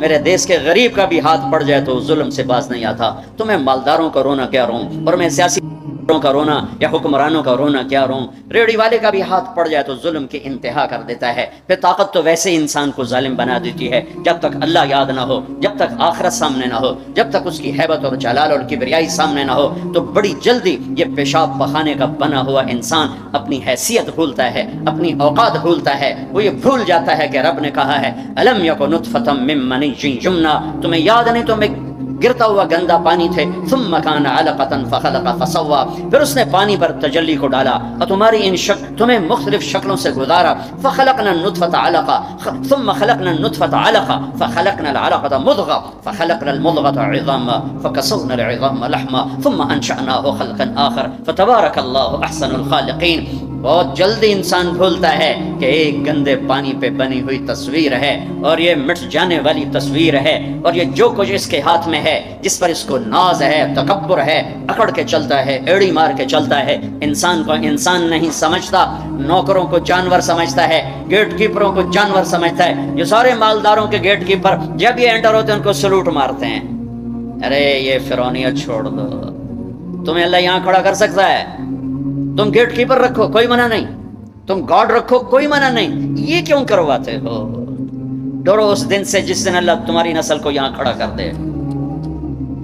میرے دیس کے غریب کا بھی ہاتھ پڑ جائے تو ظلم سے باز نہیں آتا. تمہیں مالداروں کا رونا کیا روں، اور میں سیاسی کا رونا یا حکمرانوں کا رونا کیا روں. ریڑھی والے کا بھی ہاتھ پڑ جائے تو ظلم کی انتہا کر دیتا ہے. پھر طاقت تو ویسے ہی انسان کو ظالم بنا دیتی ہے. جب تک اللہ یاد نہ ہو، جب تک آخرت سامنے نہ ہو، جب تک اس کی ہیبت اور جلال اور کبریائی سامنے نہ ہو، تو بڑی جلدی یہ پیشاب پخانے کا بنا ہوا انسان اپنی حیثیت بھولتا ہے، اپنی اوقات بھولتا ہے. وہ یہ بھول جاتا ہے کہ رب نے کہا ہے الم یک نطفۃ من منی یمنی، تمہیں یاد نہیں تمہیں گرتا ہوا گندا پانی تھے. ثم کان علقۃ فخلق فسوى، پھر اس نے پانی پر تجلی کو ڈالا اور تمہاری ان تمہیں مختلف شکلوں سے گزارا. فخلقنا النطفۃ علقہ ثم خلقنا النطفۃ علقہ فخلقنا العلقۃ مضغہ فخلقنا المضغۃ عظاما فکسونا العظام لحما ثم انشأناه خلقا آخر فتبارک اللہ احسن الخالقین. بہت جلدی انسان بھولتا ہے کہ ایک گندے پانی پہ بنی ہوئی تصویر ہے اور یہ مٹ جانے والی تصویر ہے، اور یہ جو کچھ اس کے ہاتھ میں ہے، جس پر اس کو ناز ہے، تکبر ہے، اکڑ کے چلتا ہے، ایڑی مار کے چلتا ہے. انسان کو انسان نہیں سمجھتا، نوکروں کو جانور سمجھتا ہے، گیٹ کیپروں کو جانور سمجھتا ہے. یہ سارے مالداروں کے گیٹ کیپر جب یہ انٹر ہوتے ہیں ان کو سلوٹ مارتے ہیں. ارے یہ فرعونیت چھوڑ دو، تمہیں اللہ یہاں کھڑا کر سکتا ہے. تم گیٹ کیپر رکھو کوئی منع نہیں، تم گارڈ رکھو کوئی منع نہیں. یہ کیوں کرواتے ہو؟ ڈرو اس دن سے جس دن اللہ تمہاری نسل کو یہاں کھڑا کر دے.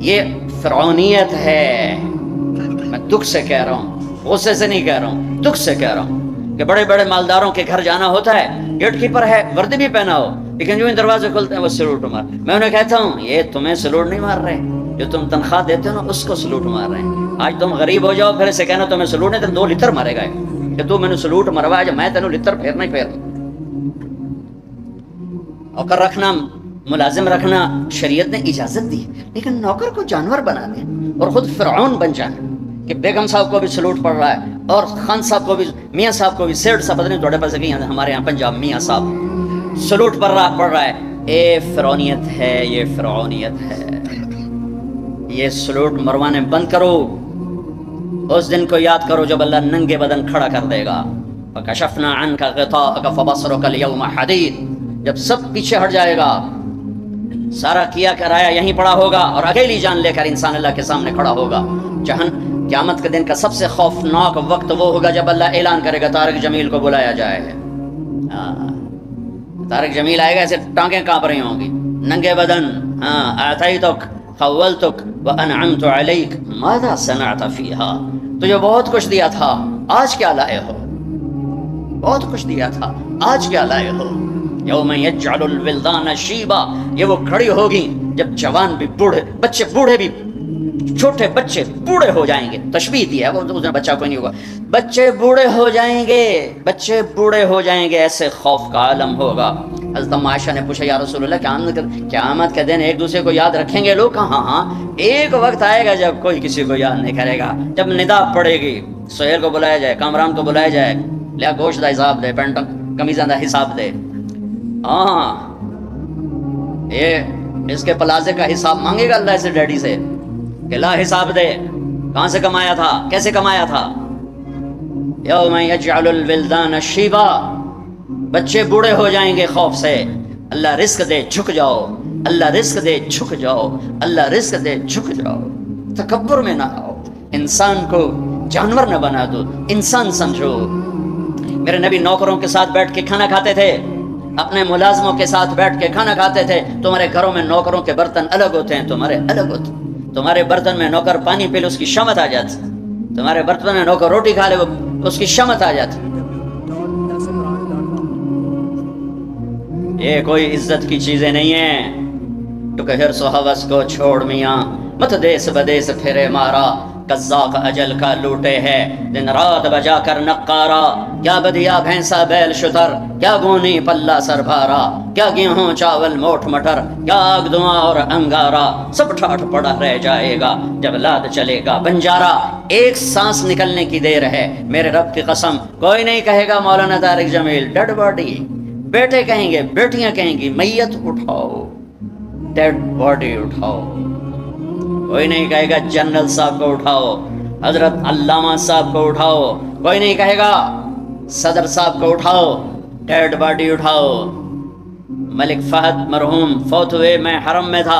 یہ فرعونیت ہے. میں دکھ سے کہہ رہا ہوں، غصے سے نہیں کہہ رہا ہوں، دکھ سے کہہ رہا ہوں کہ بڑے بڑے مالداروں کے گھر جانا ہوتا ہے، گیٹ کیپر ہے، وردی بھی پہنا ہو، لیکن جو دروازے کھلتے ہیں وہ سلوٹ مار. میں انہیں کہتا ہوں یہ تمہیں سلوٹ نہیں مار رہے، جو تم تنخواہ دیتے ہو نا اس کو سلوٹ مار رہے ہیں. آج تم غریب ہو جاؤ پھر اسے کہنا تمہیں سلوٹ نہیں، تم 2 لتر مارے گا کہ تو میں نے سلوٹ مروایا جب میں تینوں لتر پھیرنا ہی پھیر. نوکر رکھنا، ملازم رکھنا شریعت نے اجازت دی، لیکن نوکر کو جانور بنا دیں اور خود فرعون بن جائیں کہ بیگم صاحب کو بھی سلوٹ پڑ رہا ہے اور خان صاحب کو بھی، میاں صاحب کو بھی، سیٹھ صاحب پتہ نہیں تھوڑے پاس کہ ہمارے یہاں پنجاب میاں صاحب سلوٹ پڑ رہا ہے. اے فرعونیت ہے، یہ فرعونیت ہے. یہ سلوٹ مروانے بند کرو. اس دن کو یاد کرو جب اللہ ننگے بدن کھڑا کر دے گا. فکشفنا عنک غطاءک فبصرک اليوم حدید. جب سب پیچھے ہٹ جائے گا، سارا کیا کرایا یہیں پڑا ہوگا اور اکیلی جان لے کر انسان اللہ کے سامنے کھڑا ہوگا. قیامت کے دن کا سب سے خوفناک وقت وہ ہوگا جب اللہ اعلان کرے گا طارق جمیل کو بلایا جائے. طارق جمیل آئے گا، ایسے ٹانگیں کانپ رہی ہوں گی، ننگے بدن. اعطیتک خولتک وانعمت علیک ماذا صنعت فیہا. تجھے بہت کچھ دیا تھا، آج کیا لائے ہو؟ بہت کچھ دیا تھا، آج کیا لائے ہو؟ یوم یجعل الولدان شیبا. یہ وہ کھڑی ہوگی جب جوان بھی بوڑھے، بچے بوڑھے بھی، چھوٹے بچے بوڑھے ہو جائیں گے. تشبیہ دی ہے، وہ اس میں بچہ کوئی نہیں ہوگا. بچے بوڑھے ہو جائیں گے، بچے بوڑھے ہو جائیں گے. ایسے خوف کا عالم ہوگا. حضرت عائشہ نے پوچھا یا رسول اللہ قیامت کے دن ایک دوسرے کو یاد رکھیں گے لوگ؟ ہاں ہاں، ایک وقت آئے گا جب کوئی کسی کو یاد نہیں کرے گا. جب ندا پڑے گی، سہیل کو بلایا جائے، کامران کو بلایا جائے، لیا گوشت دا حساب دے، پینٹ کمیزاں دا حساب دے. ہاں، یہ اس کے پلازے کا حساب مانگے گا اللہ سے، ڈیڈی سے کہ لا حساب دے، کہاں سے کمایا تھا، کیسے کمایا تھا. یوم یجعل الولدان شیبا. بچے بوڑھے ہو جائیں گے خوف سے. اللہ رزق دے جھک جاؤ، اللہ رزق دے جھک جاؤ، اللہ رزق دے جھک جاؤ. تکبر میں نہ آؤ، انسان کو جانور نہ بنا دو، انسان سمجھو. میرے نبی نوکروں کے ساتھ بیٹھ کے کھانا کھاتے تھے، اپنے ملازموں کے ساتھ بیٹھ کے کھانا کھاتے تھے. تمہارے گھروں میں نوکروں کے برتن الگ ہوتے ہیں، تمہارے الگ ہوتے ہیں. تمہارے برتن میں نوکر پانی پی لے اس کی شمت آ جاتی، تمہارے برتن میں نوکر روٹی کھا لے اس کی شمت آ جاتی. یہ کوئی عزت کی چیزیں نہیں ہیں. تو کہ حرص و حوث کو چھوڑ میاں، مت دیس بدیس پھرے مارا. قزاق اجل کا لوٹے ہے دن رات بجا کر نقارا. کیا بدیا بھینسا بیل شتر، کیا گونی پلہ سر بھارا، کیا گیہوں چاول موٹ مٹر، کیا آگ دعاں اور انگارا. سب ٹھاٹ پڑا رہ جائے گا جب لاد چلے گا بنجارا. ایک سانس نکلنے کی دیر ہے، میرے رب کی قسم کوئی نہیں کہے گا مولانا طارق جمیل ڈیڈ باڈی. بیٹے کہیں گے، بیٹیاں کہیں گی میت اٹھاؤ، ڈیڈ باڈی اٹھاؤ. کوئی نہیں کہے گا جنرل صاحب کو اٹھاؤ، حضرت علامہ صاحب کو اٹھاؤ. کوئی نہیں کہے گا صدر صاحب کو اٹھاؤ، ڈیڈ باڈی اٹھاؤ. ملک فہد مرحوم فوت ہوئے، میں حرم میں تھا،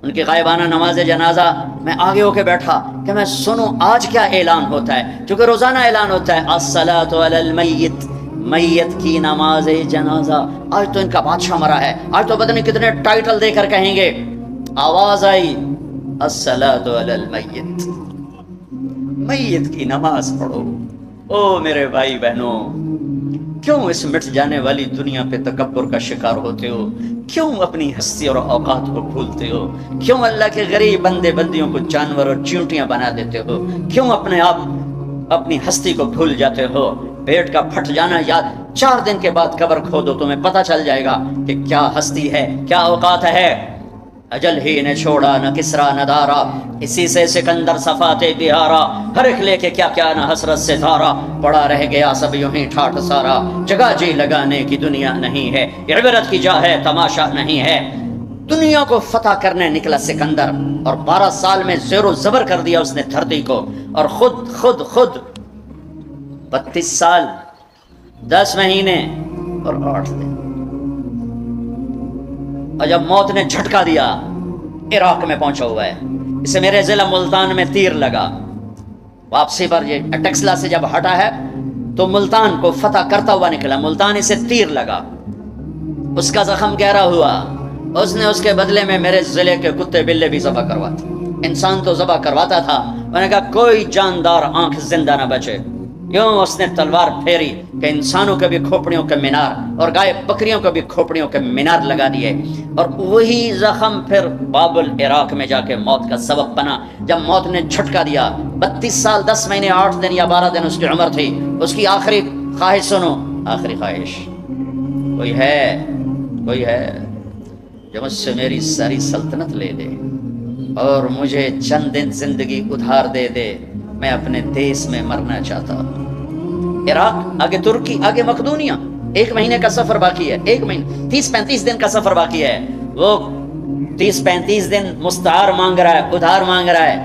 ان کی غائبانہ نماز جنازہ میں آگے ہو کے بیٹھا کہ میں سنوں آج کیا اعلان ہوتا ہے، کیونکہ روزانہ اعلان ہوتا ہے الصلاۃ علی المیت، میت کی نماز جنازہ۔ آج تو ان کا بادشاہ مرا ہے، آج تو پتہ نہیں کتنے ٹائٹل دے کر کہیں گے۔ آواز آئی الصلاۃ علی المیت، میت کی نماز پڑھو۔ او میرے بھائی بہنوں، کیوں اس مٹ جانے والی دنیا پہ تکبر کا شکار ہوتے ہو؟ کیوں اپنی ہستی اور اوقات کو بھولتے ہو؟ کیوں اللہ کے غریب بندے بندیوں کو جانور اور چیونٹیاں بنا دیتے ہو؟ کیوں اپنے آپ اپنی ہستی کو بھول جاتے ہو؟ پیٹ کا پھٹ جانا یاد، 4 دن کے بعد قبر کھودو تمہیں پتہ چل جائے گا کہ کیا ہستی ہے، کیا اوقات ہے۔ اجل ہی نے چھوڑا نہ کسرا نہ دارا، اسی سے سکندر صفاتے بہارا، ہر ایک لے کے کیا کیا نہ حسرت سے دھارا، پڑا رہ گیا سب یوں ہی ٹھاٹھ سارا، جگہ جی لگانے کی دنیا نہیں ہے، عبرت کی جا ہے تماشا نہیں ہے۔ دنیا کو فتح کرنے نکلا سکندر، اور 12 سال میں زیر و زبر کر دیا اس نے دھرتی کو، اور خود 32 سال 10 مہینے اور 8 دن، اور جب موت نے جھٹکا دیا عراق میں پہنچا ہوا ہے، اسے میرے ضلع ملتان میں تیر لگا، واپسی پر یہ ٹیکسلا سے جب ہٹا ہے تو ملتان کو فتح کرتا ہوا نکلا، ملتان اسے تیر لگا، اس کا زخم گہرا ہوا، اس نے اس کے بدلے میں میرے ضلع کے کتے بلے بھی ذبح کرواتے، انسان تو ذبح کرواتا تھا، میں نے کہا کوئی جاندار آنکھ زندہ نہ بچے، یوں اس نے تلوار پھیری کہ انسانوں کے بھی کھوپڑیوں کے مینار اور گائے بکریوں کے بھی کھوپڑیوں کے مینار لگا دیے، اور وہی زخم پھر بابل عراق میں جا کے موت کا سبب بنا۔ جب موت نے جھٹکا دیا، 32 سال 10 مہینے 8 دن یا 12 دن اس کی عمر تھی، اس کی آخری خواہش سنو، آخری خواہش، کوئی ہے جو مجھ سے میری ساری سلطنت لے لے اور مجھے چند دن زندگی ادھار دے دے، میں اپنے دیس میں مرنا چاہتا ہوں۔ عراق، آگے ترکی، آگے مقدونیہ، 1 مہینے کا سفر باقی ہے، 1 مہینے 30-35 دن کا سفر باقی ہے، وہ 30-35 دن مستعار مانگ رہا ہے، ادھار مانگ رہا ہے۔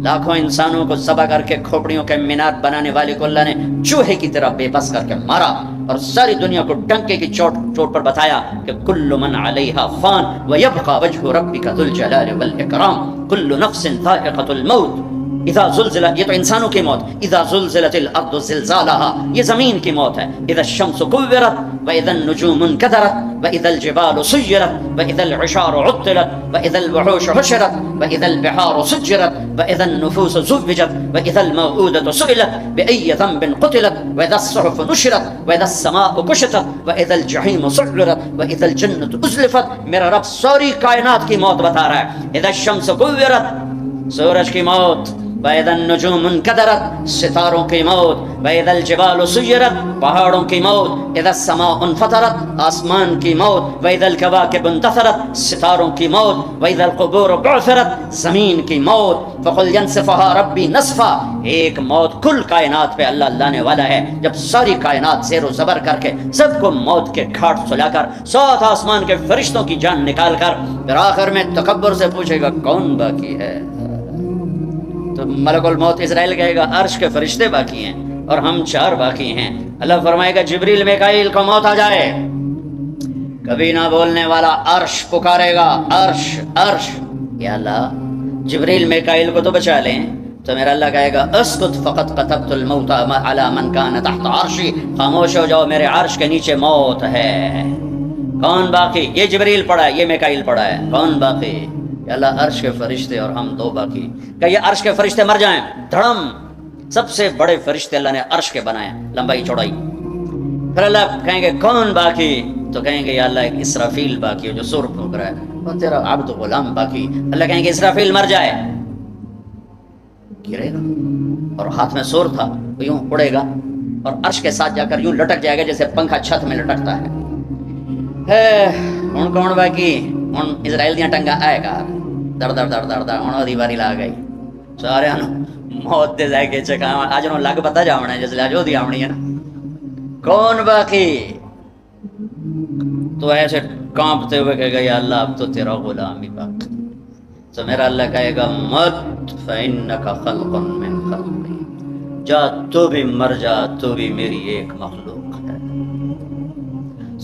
لاکھوں انسانوں کو ذبح کر کے کھوپڑیوں کے مینار بنانے والے کو اللہ نے چوہے کی طرح بے بس کر کے مارا، اور ساری دنیا کو ڈنکے کی چوٹ پر بتایا کہ کل من علیہا فان ویبقى وجہ ربک ذو الجلال والاکرام، کل نفس ذائقۃ الموت۔ اذا زلزلت، یہ تو انسانوں کی موت، اذا زلزلت الارض زلزالها، یہ زمین کی موت ہے، اذا الشمس كورت واذا النجوم انكدرت واذا الجبال سيرت واذا العشار عطلت واذا الوحوش حشرت واذا البحار سجرت واذا النفوس زوجت واذا الموءودة سئلت بأي ذنب قتلت واذا الصحف نشرت واذا السماء كشطت واذا الجحيم سعرت واذا الجنة ازلفت۔ میرا رب ساری کائنات کی موت بتا رہا ہے، اذا الشمس كورت، سورج کی موت، وَإِذَا النُّجُومُ انْكَدَرَتْ، ستاروں کی موت، وَإِذَا الْجِبَالُ سُيِّرَتْ، پہاڑوں کی موت، اِذَا السَّمَاءُ انْفَطَرَتْ، آسمان کی موت، وَإِذَا الْكَوَاكِبُ انْتَثَرَتْ، ستاروں کی موت، وَإِذَا الْقُبُورُ بُعْثِرَتْ، زمین کی موت، فَقُلْ يَنْسِفُهَا رَبِّي نَسْفًا، ایک موت کل کائنات پہ اللہ لانے والا ہے، جب ساری کائنات زیر و زبر کر کے سب کو موت کے گھاٹ سلا کر 7 آسمان کے فرشتوں کی جان نکال کر پھر آخر میں تکبر سے پوچھے گا کون باقی ہے، تو ملک الموت اسرائیل کہے گا عرش کے فرشتے باقی ہیں اور ہم 4 باقی ہیں۔ اللہ فرمائے گا جبریل میکائیل کو موت آ جائے، کبھی نہ بولنے والا عرش پکارے گا، عرش، یا اللہ جبریل میکائیل کو تو بچا لیں، تو میرا اللہ کہے گا اسکت فقط کتبت الموت علی من کان تحت عرشی، خاموش ہو جاؤ میرے عرش کے نیچے موت ہے۔ کون باقی؟ یہ جبریل پڑھا ہے، یہ میکائیل پڑھا ہے، کون باقی؟ یا اللہ عرش کے فرشتے اور ہم 2 باقی۔ کہ یہ عرش کے فرشتے مر جائیں، دھڑم، سب سے بڑے فرشتے اللہ نے عرش کے بنائے، لمبائی چوڑائی، پھر اللہ کہیں گے کون باقی؟ تو کہیں گے یا اللہ ایک اسرافیل باقی ہے جو سور پھونک رہا ہے، اور تیرا عبد غلام باقی۔ اللہ کہیں گے اسرافیل مر جائے، گرے گا اور ہاتھ میں سور تھا، وہ یوں اڑے گا اور عرش کے ساتھ جا کر یوں لٹک جائے گا جیسے پنکھا چھت میں لٹکتا ہے۔ ہن کون باقی؟ ہن اسرائیل دیاں ٹنگا آئے گا، در ہن دی باری لا گئی، سارے موت دے ذائقے چکا اج نو لگ پتا جاونا ہے، جس لے جو دی آونی ہے نا، کون باقی؟ تو ایسے کانپتے ہوئے کہے گا یا اللہ اب تو تیرا غلام ہی باقی۔ تو میرا اللہ کہے گا مت فإنک خلق من خلقی، جا تو بھی مر جا، تو بھی میری ایک مخلوق ہے۔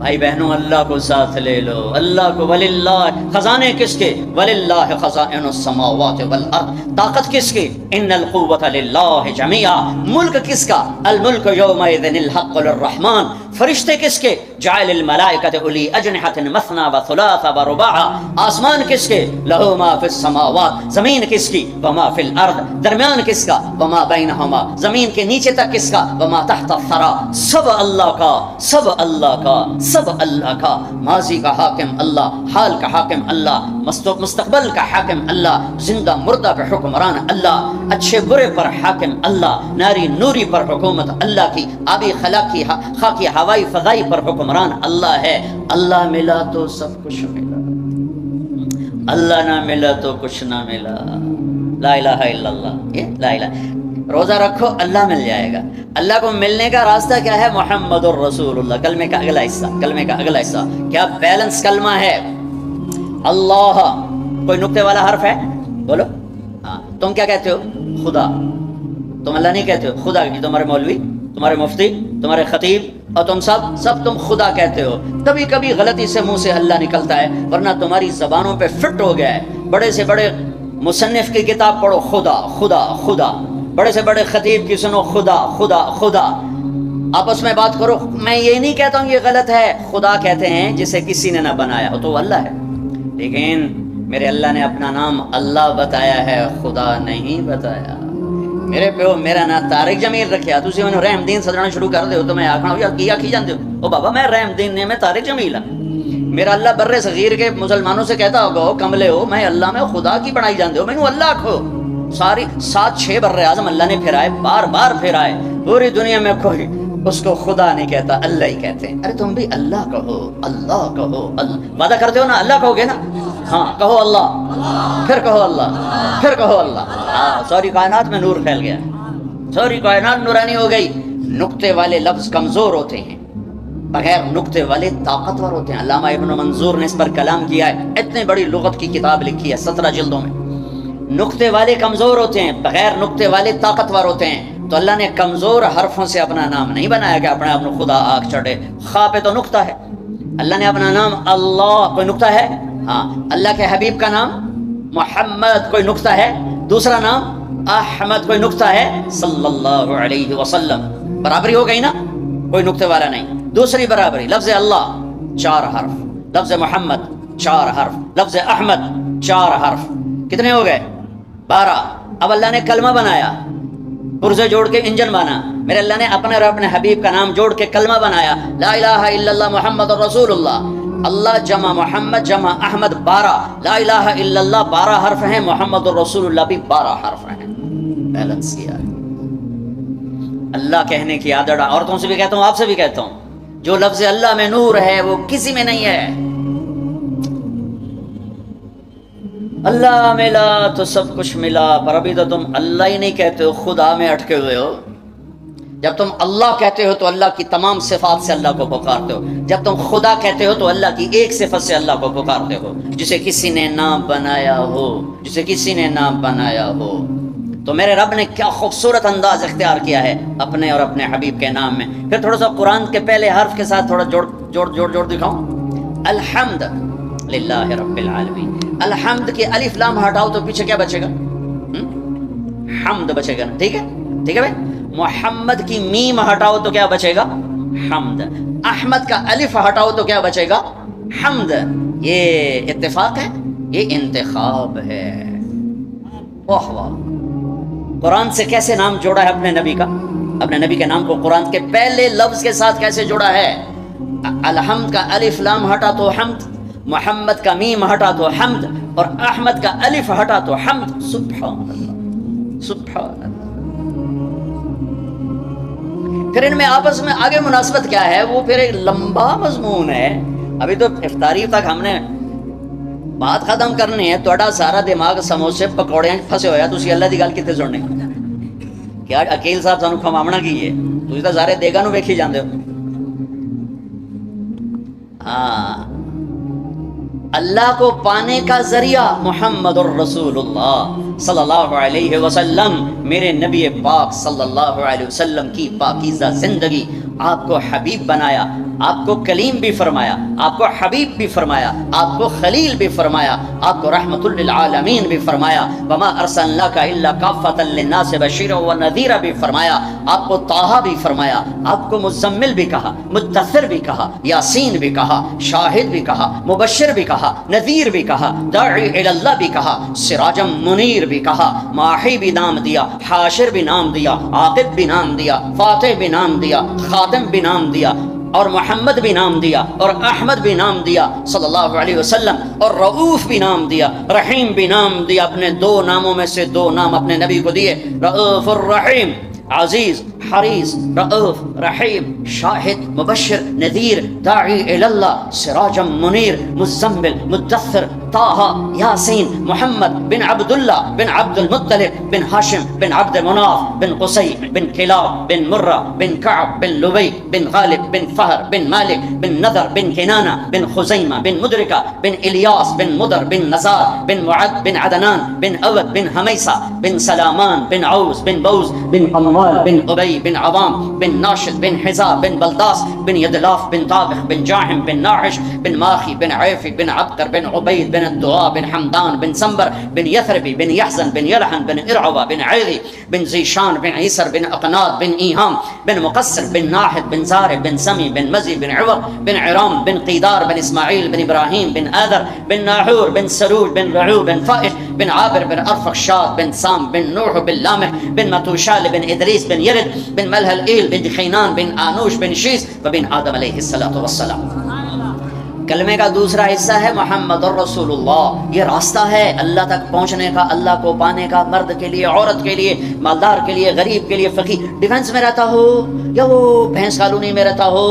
بھائی بہنوں اللہ کو ساتھ لے لو، اللہ کو۔ وللہ خزانے کس کے؟ وللہ خزائن السماوات والارض، طاقت کس کی؟ ان القوۃ للہ جمیعا، ملک کس کا؟ الملک یومئذ الحق للرحمن، فرشتے کس کے؟ جعل الملائکۃ اولی اجنحۃ مثنی وثلاث ورباع، آسمان کس کے؟ لہ ما فی السماوات، زمین کس کی؟ وما فی الارض، درمیان کس کا؟ وما بینہما، زمین کے نیچے تک کس کا؟ وما تحت الثری، سب اللہ کا، سب اللہ کا، سب اللہ کا۔ ماضی کا حاکم اللہ، حال کا حاکم اللہ، مستقبل کا حاکم اللہ، زندہ مردہ پہ حکمران اللہ، اچھے برے پر حاکم اللہ، ناری نوری پر حکومت اللہ کی، آبی خاکی ہوائی فضائی پر حکمران اللہ ہے۔ اللہ ملا تو سب کچھ ملا، اللہ نہ ملا تو کچھ نہ ملا۔ لا الہ الا اللہ، یہ لا الہ۔ روزہ رکھو اللہ مل جائے گا۔ اللہ کو ملنے کا راستہ کیا ہے؟ محمد الرسول اللہ، کلمے کا اگلا حصہ، کلمے کا اگلا حصہ کیا بیلنس کلمہ ہے؟ اللہ، کوئی نقطے والا حرف ہے؟ بولو۔ ہاں، تم کیا کہتے ہو؟ خدا۔ تم اللہ نہیں کہتے ہو، خدا کی۔ تمہارے مولوی، تمہارے مفتی، تمہارے خطیب اور تم سب تم خدا کہتے ہو۔ کبھی کبھی غلطی سے منہ سے اللہ نکلتا ہے، ورنہ تمہاری زبانوں پہ فٹ ہو گیا ہے۔ بڑے سے بڑے مصنف کی کتاب پڑھو، خدا خدا خدا۔ بڑے سے بڑے خطیب کی سنو، خدا خدا خدا۔ آپس میں بات کرو۔ میں یہ نہیں کہتا ہوں یہ غلط ہے، خدا کہتے ہیں جسے کسی نے نہ بنایا ہو تو وہ اللہ ہے، لیکن میرے اللہ نے اپنا نام اللہ بتایا ہے، خدا نہیں بتایا۔ میرے پیو میرا نام طارق جمیل رکھیا، تسی میں رحم دین سدنا شروع کر دے ہو تو میں آکھنا یار کیا کھی جاندے ہو؟ او بابا میں رحم دین نے میں طارق جمیل ہوں۔ میرا اللہ بر صغیر کے مسلمانوں سے کہتا ہوگا ہو کملے ہو، میں اللہ میں خدا کی بنائی جاندے ہو، مینوں اللہ کھو۔ ساری 7-6 بر اعظم اللہ نے پھرائے، بار بار پھرائے، پوری دنیا میں کوئی اس کو خدا نہیں کہتا، اللہ ہی کہتے ہیں۔ ارے تم بھی اللہ کہو، اللہ کہو، اللہ وعدہ کرتے ہو نا، اللہ کہو گے نا؟ ہاں کہو اللہ، پھر کہو اللہ، پھر کہو اللہ۔ ہاں، ساری کائنات میں نور پھیل گیا، ساری کائنات نورانی ہو گئی۔ نقطے والے لفظ کمزور ہوتے ہیں، بغیر نقطے والے طاقتور ہوتے ہیں۔ علامہ ابن منظور نے اس پر کلام کیا ہے، اتنی بڑی لغت کی کتاب لکھی ہے 17 جلدوں میں۔ نقطے والے کمزور ہوتے ہیں، بغیر نقطے والے طاقتور ہوتے ہیں۔ تو اللہ نے کمزور حرفوں سے اپنا نام نہیں بنایا کہ اپنے آپ کو خدا آگ چڑھے۔ خا پہ تو نقطہ ہے۔ اللہ نے اپنا نام اللہ، کوئی نقطہ ہے؟ ہاں۔ اللہ کے حبیب کا نام محمد، کوئی نقطہ ہے؟ دوسرا نام احمد، کوئی نقطہ ہے؟ صلی اللہ علیہ وسلم۔ برابری ہو گئی نا، کوئی نقطے والا نہیں۔ دوسری برابری، لفظ اللہ 4 حرف، لفظ محمد 4 حرف، لفظ احمد 4 حرف، کتنے ہو گئے؟ 12۔ اب اللہ نے کلمہ بنایا، پرزے جوڑ کے انجن بنا۔ میرے اللہ نے اپنے اور اپنے حبیب کا نام جوڑ کے کلمہ بنایا، لا الہ الا اللہ محمد رسول اللہ۔ اللہ جمع محمد جمع احمد 12، لا الہ الا اللہ 12 حرف ہیں، محمد رسول اللہ بھی 12 حرف ہیں۔ بیلنس کیا ہے۔ اللہ کہنے کی عادت عورتوں سے بھی کہتا ہوں، آپ سے بھی کہتا ہوں، جو لفظ اللہ میں نور ہے وہ کسی میں نہیں ہے۔ اللہ ملا تو سب کچھ ملا، پر ابھی تو تم اللہ ہی نہیں کہتے ہو، خدا میں اٹکے ہوئے ہو۔ جب تم اللہ کہتے ہو تو اللہ کی تمام صفات سے اللہ کو پکارتے ہو، جب تم خدا کہتے ہو تو اللہ کی ایک صفت سے اللہ کو پکارتے ہو، جسے کسی نے نہ بنایا ہو، جسے کسی نے نہ بنایا ہو۔ تو میرے رب نے کیا خوبصورت انداز اختیار کیا ہے اپنے اور اپنے حبیب کے نام میں۔ پھر تھوڑا سا قرآن کے پہلے حرف کے ساتھ تھوڑا جوڑ دکھاؤں۔ الحمد للہ رب العالمین۔ الحمد کی الف لام ہٹاؤ تو پیچھے کیا بچے گا؟ حمد بچے گا نا، ٹھیک ہے ٹھیک ہے بھائی۔ محمد کی میم ہٹاؤ تو کیا بچے گا؟ حمد۔ احمد کا الف ہٹاؤ تو کیا بچے گا؟ حمد۔ یہ اتفاق ہے، یہ انتخاب ہے۔ واہ واہ، قرآن سے کیسے نام جوڑا ہے اپنے نبی کا، اپنے نبی کے نام کو قرآن کے پہلے لفظ کے ساتھ کیسے جوڑا ہے۔ الحمد کا الف لام ہٹا تو حمد، محمد کا میم ہٹا تو حمد، اور احمد کا الف ہٹا تو حمد۔ سبحان اللہ سبحان اللہ۔ پھر ان میں آپس میں آگے مناسبت کیا ہے، وہ پھر ایک لمبا مضمون ہے۔ ابھی تو افطاری تک ہم نے بات ختم کرنی ہے، تھوڑا سارا دماغ سموسے پکوڑے پھسے ہویا، تسی اللہ دی گل کتے سننی؟ کیا اکیل صاحب سانو کھمامنا کی ہے؟ تسی تو سارے دیگا نو ویکھی جاندے ہو۔ ہاں، اللہ کو پانے کا ذریعہ محمد الرسول اللہ صلی اللہ علیہ وسلم، میرے نبی پاک صلی اللہ علیہ وسلم کی پاکیزہ زندگی، آپ کو حبیب بنایا، آپ کو کلیم بھی فرمایا، آپ کو حبیب بھی فرمایا، آپ کو خلیل بھی فرمایا، آپ کو رحمت للعالمین بھی فرمایا، وما ارسلناک الا کافۃ للناس بشیرا ونذیرا بھی فرمایا، آپ کو طٰہٰ بھی فرمایا، آپ کو مزمل بھی کہا، مدثر بھی کہا، یاسین بھی کہا، شاہد بھی کہا، مبشر بھی کہا، نذیر بھی کہا، داعی الی اللہ بھی کہا، سراجا منیر بھی کہا، ماحی بھی نام دیا، حاشر بھی نام دیا، عاقب بھی نام دیا، فاتح بھی نام دیا، خاتم بھی نام دیا، اور محمد بھی نام دیا، اور احمد بھی نام دیا صلی اللہ علیہ وسلم، اور رؤوف بھی نام دیا، رحیم بھی نام دیا۔ اپنے دو ناموں میں سے دو نام اپنے نبی کو دیے، رؤوف الرحیم، عزیز حریص، رؤوف رحیم، شاہد مبشر نذیر، داعی الی اللہ، سراجا منیر، مزمل مدثر، طٰہٰ، یاسین، محمد بن عبداللہ بن عبد المطلب بن ہاشم بن عبد مناف بن قصی بن کلاب بن مرہ بن کعب بن لبی بن غالب بن فہر بن مالک بن نذر بن کنانہ بن خزیمہ بن مدرکہ بن الیاس بن مدر بن نزار بن معد بن عدنان بن اود بن حمیسہ بن سلامان بن عوس بن بوز بن اموال بن ابی بن عوام بن ناشد بن حزاب بن بلداس بن یدلاف بن طابخ بن جاحم بن ناحش بن ماخی بن عیفی بن عبقر بن عبید بن الدعاء بن حمدان بن سنبر بن یثربی بن یحزن بن یلحن بن ارعوہ بن عیدی بن زیشان بن عیسر بن اقناد بن ایہام بن مقصر بن ناحد بن زارب بن سمی بن مزی بن عوق بن عرام بن قیدار بن اسماعیل بن ابراہیم بن آذر بن ناحور بن سروج بن رعو بن فائش بن عابر بن ارفخشاد بن سام بن نوح بن لامح بن متوشال بن ادریس بن یرد بن ملہ ایل بن خینان بن آنوش بن شیس وبن آدم علیہ السلام۔ کلمے کا دوسرا حصہ ہے محمد الرسول اللہ۔ یہ راستہ ہے اللہ تک پہنچنے کا، اللہ کو پانے کا، مرد کے لیے، عورت کے لیے، مالدار کے لیے، غریب کے لیے، فقیر، ڈیفنس میں رہتا ہو یا وہ بھینس کالونی میں رہتا ہو،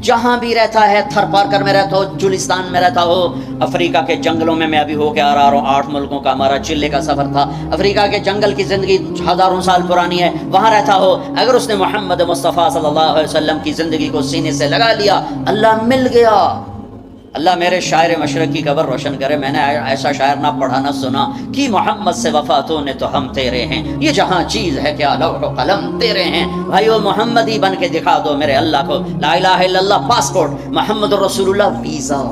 جہاں بھی رہتا ہے، تھر پارکر میں رہتا ہو، جولستان میں رہتا ہو، افریقہ کے جنگلوں میں ابھی ہو کے آ رہا ہوں، 8 ملکوں کا ہمارا چلے کا سفر تھا، افریقہ کے جنگل کی زندگی ہزاروں سال پرانی ہے، وہاں رہتا ہو، اگر اس نے محمد مصطفیٰ صلی اللہ علیہ وسلم کی زندگی کو سینے سے لگا لیا، اللہ مل گیا۔ اللہ میرے شاعر مشرق کی قبر روشن کرے، میں نے ایسا شاعر نہ پڑھا نہ سنا کہ محمد سے وفاتوں نے تو ہم تیرے ہیں، یہ جہاں چیز ہے کیا لوح و قلم تیرے ہیں، بھائیو محمد ہی بن کے دکھا دو میرے اللہ کو۔ لا الہ الا اللہ پاسپورٹ، محمد رسول اللہ ویزا،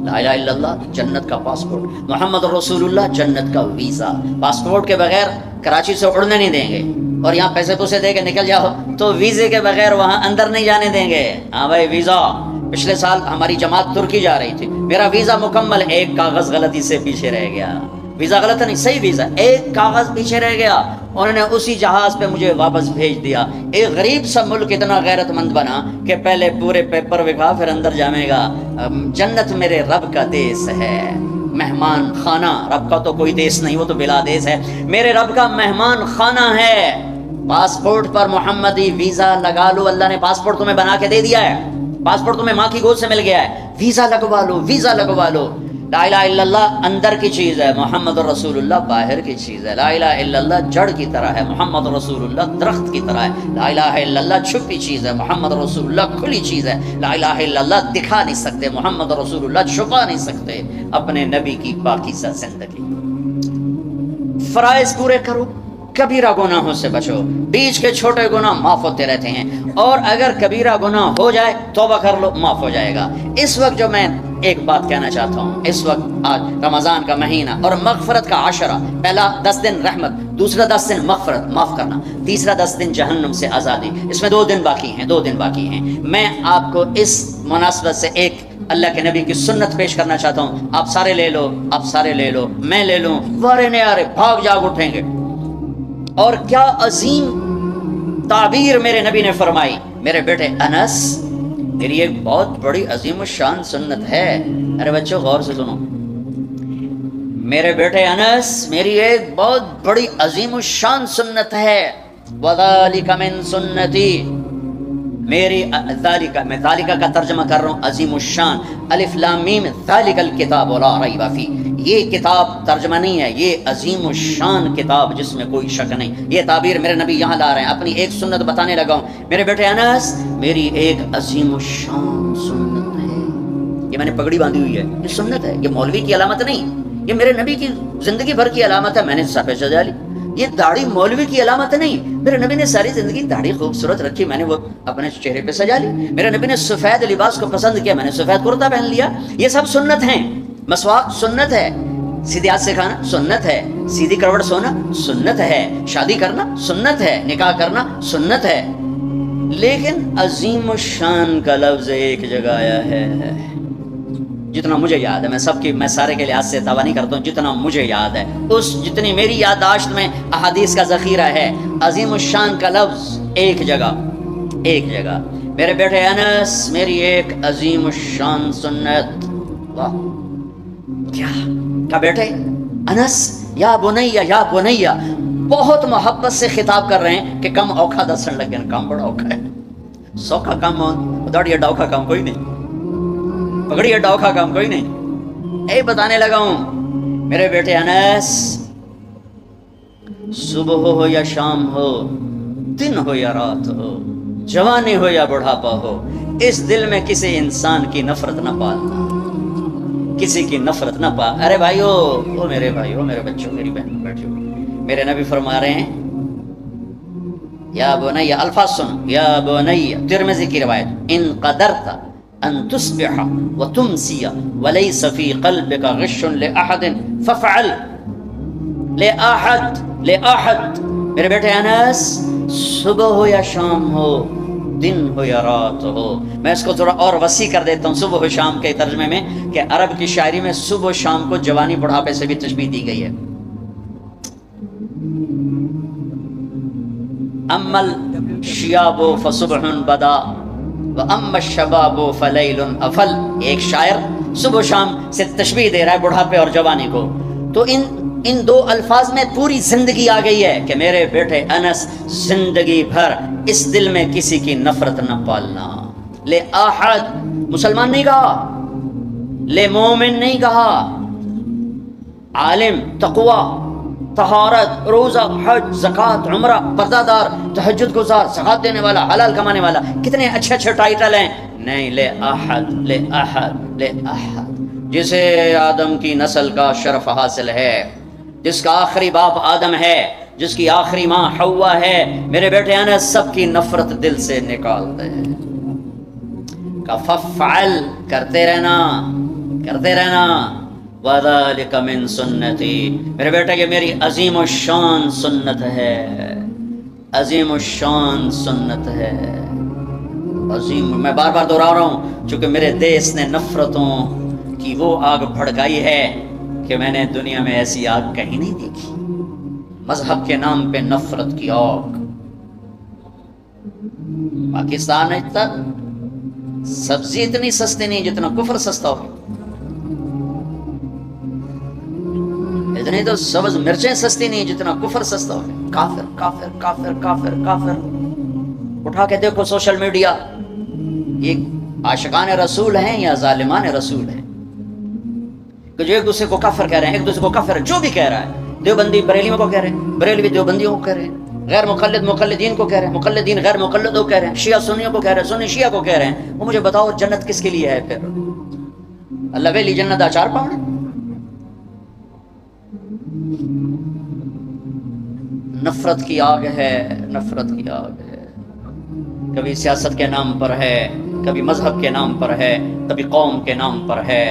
لا الہ الا اللہ جنت کا پاسپورٹ، محمد رسول اللہ جنت کا ویزا۔ پاسپورٹ کے بغیر کراچی سے اڑنے نہیں دیں گے، اور یہاں پیسے پوسے دے کے نکل جاؤ تو ویزے کے بغیر وہاں اندر نہیں جانے دیں گے۔ ہاں بھائی ویزا، پچھلے سال ہماری جماعت ترکی جا رہی تھی، میرا ویزا مکمل، ایک کاغذ غلطی سے پیچھے رہ گیا، ویزا غلط نہیں، صحیح ویزا، ایک کاغذ پیچھے رہ گیا، انہوں نے اسی جہاز پہ مجھے واپس بھیج دیا۔ ایک غریب سا ملک اتنا غیرت مند بنا کہ پہلے پورے پیپر وکھا پھر اندر جامے گا۔ جنت میرے رب کا دیس ہے، مہمان خانہ، رب کا تو کوئی دیس نہیں، وہ تو بلا دیس ہے، میرے رب کا مہمان خانہ ہے۔ پاسپورٹ پر محمدی ویزا لگا لو، اللہ نے پاسپورٹ تمہیں بنا کے دے دیا ہے، پاسپورٹ تمہیں ماں کی گود سے مل گیا ہے، ویزا لگوا لو، ویزا لگوا لو۔ لا الہ الا اللہ اندر کی چیز ہے، محمد رسول اللہ باہر کی چیز ہے۔ لا الہ الا اللہ جڑ کی طرح ہے، محمد رسول اللہ درخت کی طرح ہے۔ لا الہ الا اللہ چھپی چیز ہے، محمد رسول اللہ کھلی چیز ہے۔ لا الہ الا اللہ دکھا نہیں سکتے، محمد رسول اللہ چھپا نہیں سکتے اپنے نبی کی پاکیزہ زندگی۔ فرائض پورے کرو، کبیرہ گناہوں سے بچو، بیچ کے چھوٹے گناہ معاف ہوتے رہتے ہیں، اور اگر کبیرہ گناہ ہو جائے توبہ کر لو، معاف ہو جائے گا۔ اس وقت جو میں ایک بات کہنا چاہتا ہوں، اس وقت آج رمضان کا مہینہ اور مغفرت کا عشرہ، پہلا 10 دن رحمت، دوسرا 10 دن مغفرت معاف کرنا، تیسرا 10 دن جہنم سے آزادی، اس میں 2 دن باقی ہیں، 2 دن باقی ہیں۔ میں آپ کو اس مناسبت سے ایک اللہ کے نبی کی سنت پیش کرنا چاہتا ہوں، آپ سارے لے لو، آپ سارے لے لو، میں لے لوں، وارے نیارے بھاگ جاگ اٹھیں گے۔ اور کیا عظیم تعبیر میرے نبی نے فرمائی، میرے بیٹے انس، میری ایک بہت بڑی عظیم الشان سنت ہے، ارے بچوں غور سے سنو، میرے بیٹے انس میری ایک بہت بڑی عظیم الشان سنت ہے، وذالک من سنتی، میری ذالک، میں ذالک کا ترجمہ کر رہا ہوں عظیم الشان، الف لام میم ذالک الکتاب لا ریب فیہ، یہ کتاب ترجمہ نہیں ہے، یہ عظیم الشان کتاب جس میں کوئی شک نہیں، یہ تعبیر میرے نبی یہاں لا رہے ہیں، اپنی ایک سنت بتانے لگا ہوں، میرے بیٹے انس میری ایک عظیم الشان سنت ہے، یہ میں نے پگڑی باندھی ہوئی ہے، یہ سنت ہے، یہ مولوی کی علامت نہیں، یہ میرے نبی کی زندگی بھر کی علامت ہے، میں نے سفید سجا لی، یہ داڑھی مولوی کی علامت نہیں. میرے نبی نے ساری زندگی داڑھی خوبصورت رکھی, میں نے وہ اپنے چہرے پہ سجا لی. میرے نبی نے سفید لباس کو پسند کیا, میں نے سفید کرتا پہن لیا. یہ سب سنت ہیں. مسواک سنت ہے, سیدھے ہاتھ سے کھانا سنت ہے, سیدھی کروٹ سونا سنت ہے, شادی کرنا سنت ہے, نکاح کرنا سنت ہے. لیکن عظیم الشان کا لفظ ایک جگہ آیا ہے, جتنا مجھے یاد ہے. میں سارے کے لحاظ سے دعویٰ نہیں کرتا ہوں, جتنا مجھے یاد ہے, جتنی میری یادداشت میں احادیث کا ذخیرہ ہے, عظیم الشان کا لفظ ایک جگہ. میرے بیٹے انس, میری ایک عظیم الشان سنت. واہ کیا بیٹے انس, یا بنیا, بہت محبت سے خطاب کر رہے ہیں کہ کم اوکھا دسن لگے. کام بڑا اوکھا ہے, سوکھا کام داڑھی ڈاؤکھا کام کوئی نہیں, پگڑی ڈاؤکھا کام کوئی نہیں. اے بتانے لگا ہوں میرے بیٹے انس, صبح ہو یا شام ہو, دن ہو یا رات ہو, جوانی ہو یا بڑھاپا ہو, اس دل میں کسی انسان کی نفرت نہ پالنا, کسی کی نفرت نہ پا. ارے بھائیو, او میرے بھائیو, میرے بچوں, میری بہنوں, بیٹھو. میرے نبی فرما رہے ہیں یا بنی, الفاظ سنو, یا بنی, ترمذی کی روایت, ان قدرت ان تصبح وتمسی وليس في قلبك غش لاحد فافعل. لاحد. میرے بیٹے انس, صبح ہو یا شام ہو, دن ہو یا رات ہو. میں اس کو تھوڑا اور وسیع کر دیتا ہوں صبح و شام کے ترجمے میں, کہ عرب کی شاعری میں صبح و شام کو جوانی بڑھاپے سے بھی تشبیہ دی گئی ہے. اما الشیاب فصبح بدا واما الشباب فلیل افل. ایک شاعر صبح و شام سے تشبیہ دے رہا ہے بڑھاپے اور جوانی کو. تو ان دو الفاظ میں پوری زندگی آ گئی ہے کہ میرے بیٹے انس, زندگی بھر اس دل میں کسی کی نفرت نہ پالنا. لے احد, مسلمان نہیں کہا, لے مومن نہیں کہا, عالم, تقوی, طہارت, روزہ, حج, زکوٰۃ, عمرہ, پردہ دار, تہجد گزار, زکوٰۃ دینے والا, حلال کمانے والا, کتنے اچھے اچھے ٹائٹل ہیں. نہیں, لے احد, جسے آدم کی نسل کا شرف حاصل ہے, جس کا آخری باپ آدم ہے, جس کی آخری ماں حوا ہے. میرے بیٹے انس, سب کی نفرت دل سے نکال دے. فافعل, کرتے رہنا, وَذَلِكَ مِن سُنَّتِي. میرے بیٹے یہ میری عظیم الشان سنت ہے, عظیم الشان سنت ہے, عظیم. میں بار بار دہرا رہا ہوں چونکہ میرے دیس نے نفرتوں کی وہ آگ بھڑکائی ہے کہ میں نے دنیا میں ایسی آگ کہیں نہیں دیکھی. مذہب کے نام پہ نفرت کی آگ. پاکستان میں تک سبزی اتنی سستی نہیں جتنا کفر سستا ہو. اتنی تو سبز مرچیں سستی نہیں جتنا کفر سستا ہو. کافر کافر کافر کافر کافر. اٹھا کے دیکھو سوشل میڈیا, یہ عاشقان رسول ہیں یا ظالمان رسول ہیں, کہ جو ایک دوسرے کو کافر کہہ رہے ہیں, ایک دوسرے کو کافر جو بھی کہہ رہا ہے. دیوبندی بریلیوں کو کہہ رہے ہیں, بریلوی دیوبندیوں کو کہہ رہے ہیں, غیر مقلد مقلدین کو کہہ رہے ہیں, مقلدین غیر مقلدوں کو کہہ رہے ہیں, شیعہ سنیوں کو کہہ رہے ہیں, سنی شیعہ کو کہہ رہے ہیں. وہ مجھے بتاؤ جنت کس کے لیے ہے پھر؟ اللہ ویلی جنت آچار پاؤں. نفرت کی آگ ہے, نفرت کی آگ ہے. کبھی سیاست کے نام پر ہے, کبھی مذہب کے نام پر ہے, کبھی قوم کے نام پر ہے,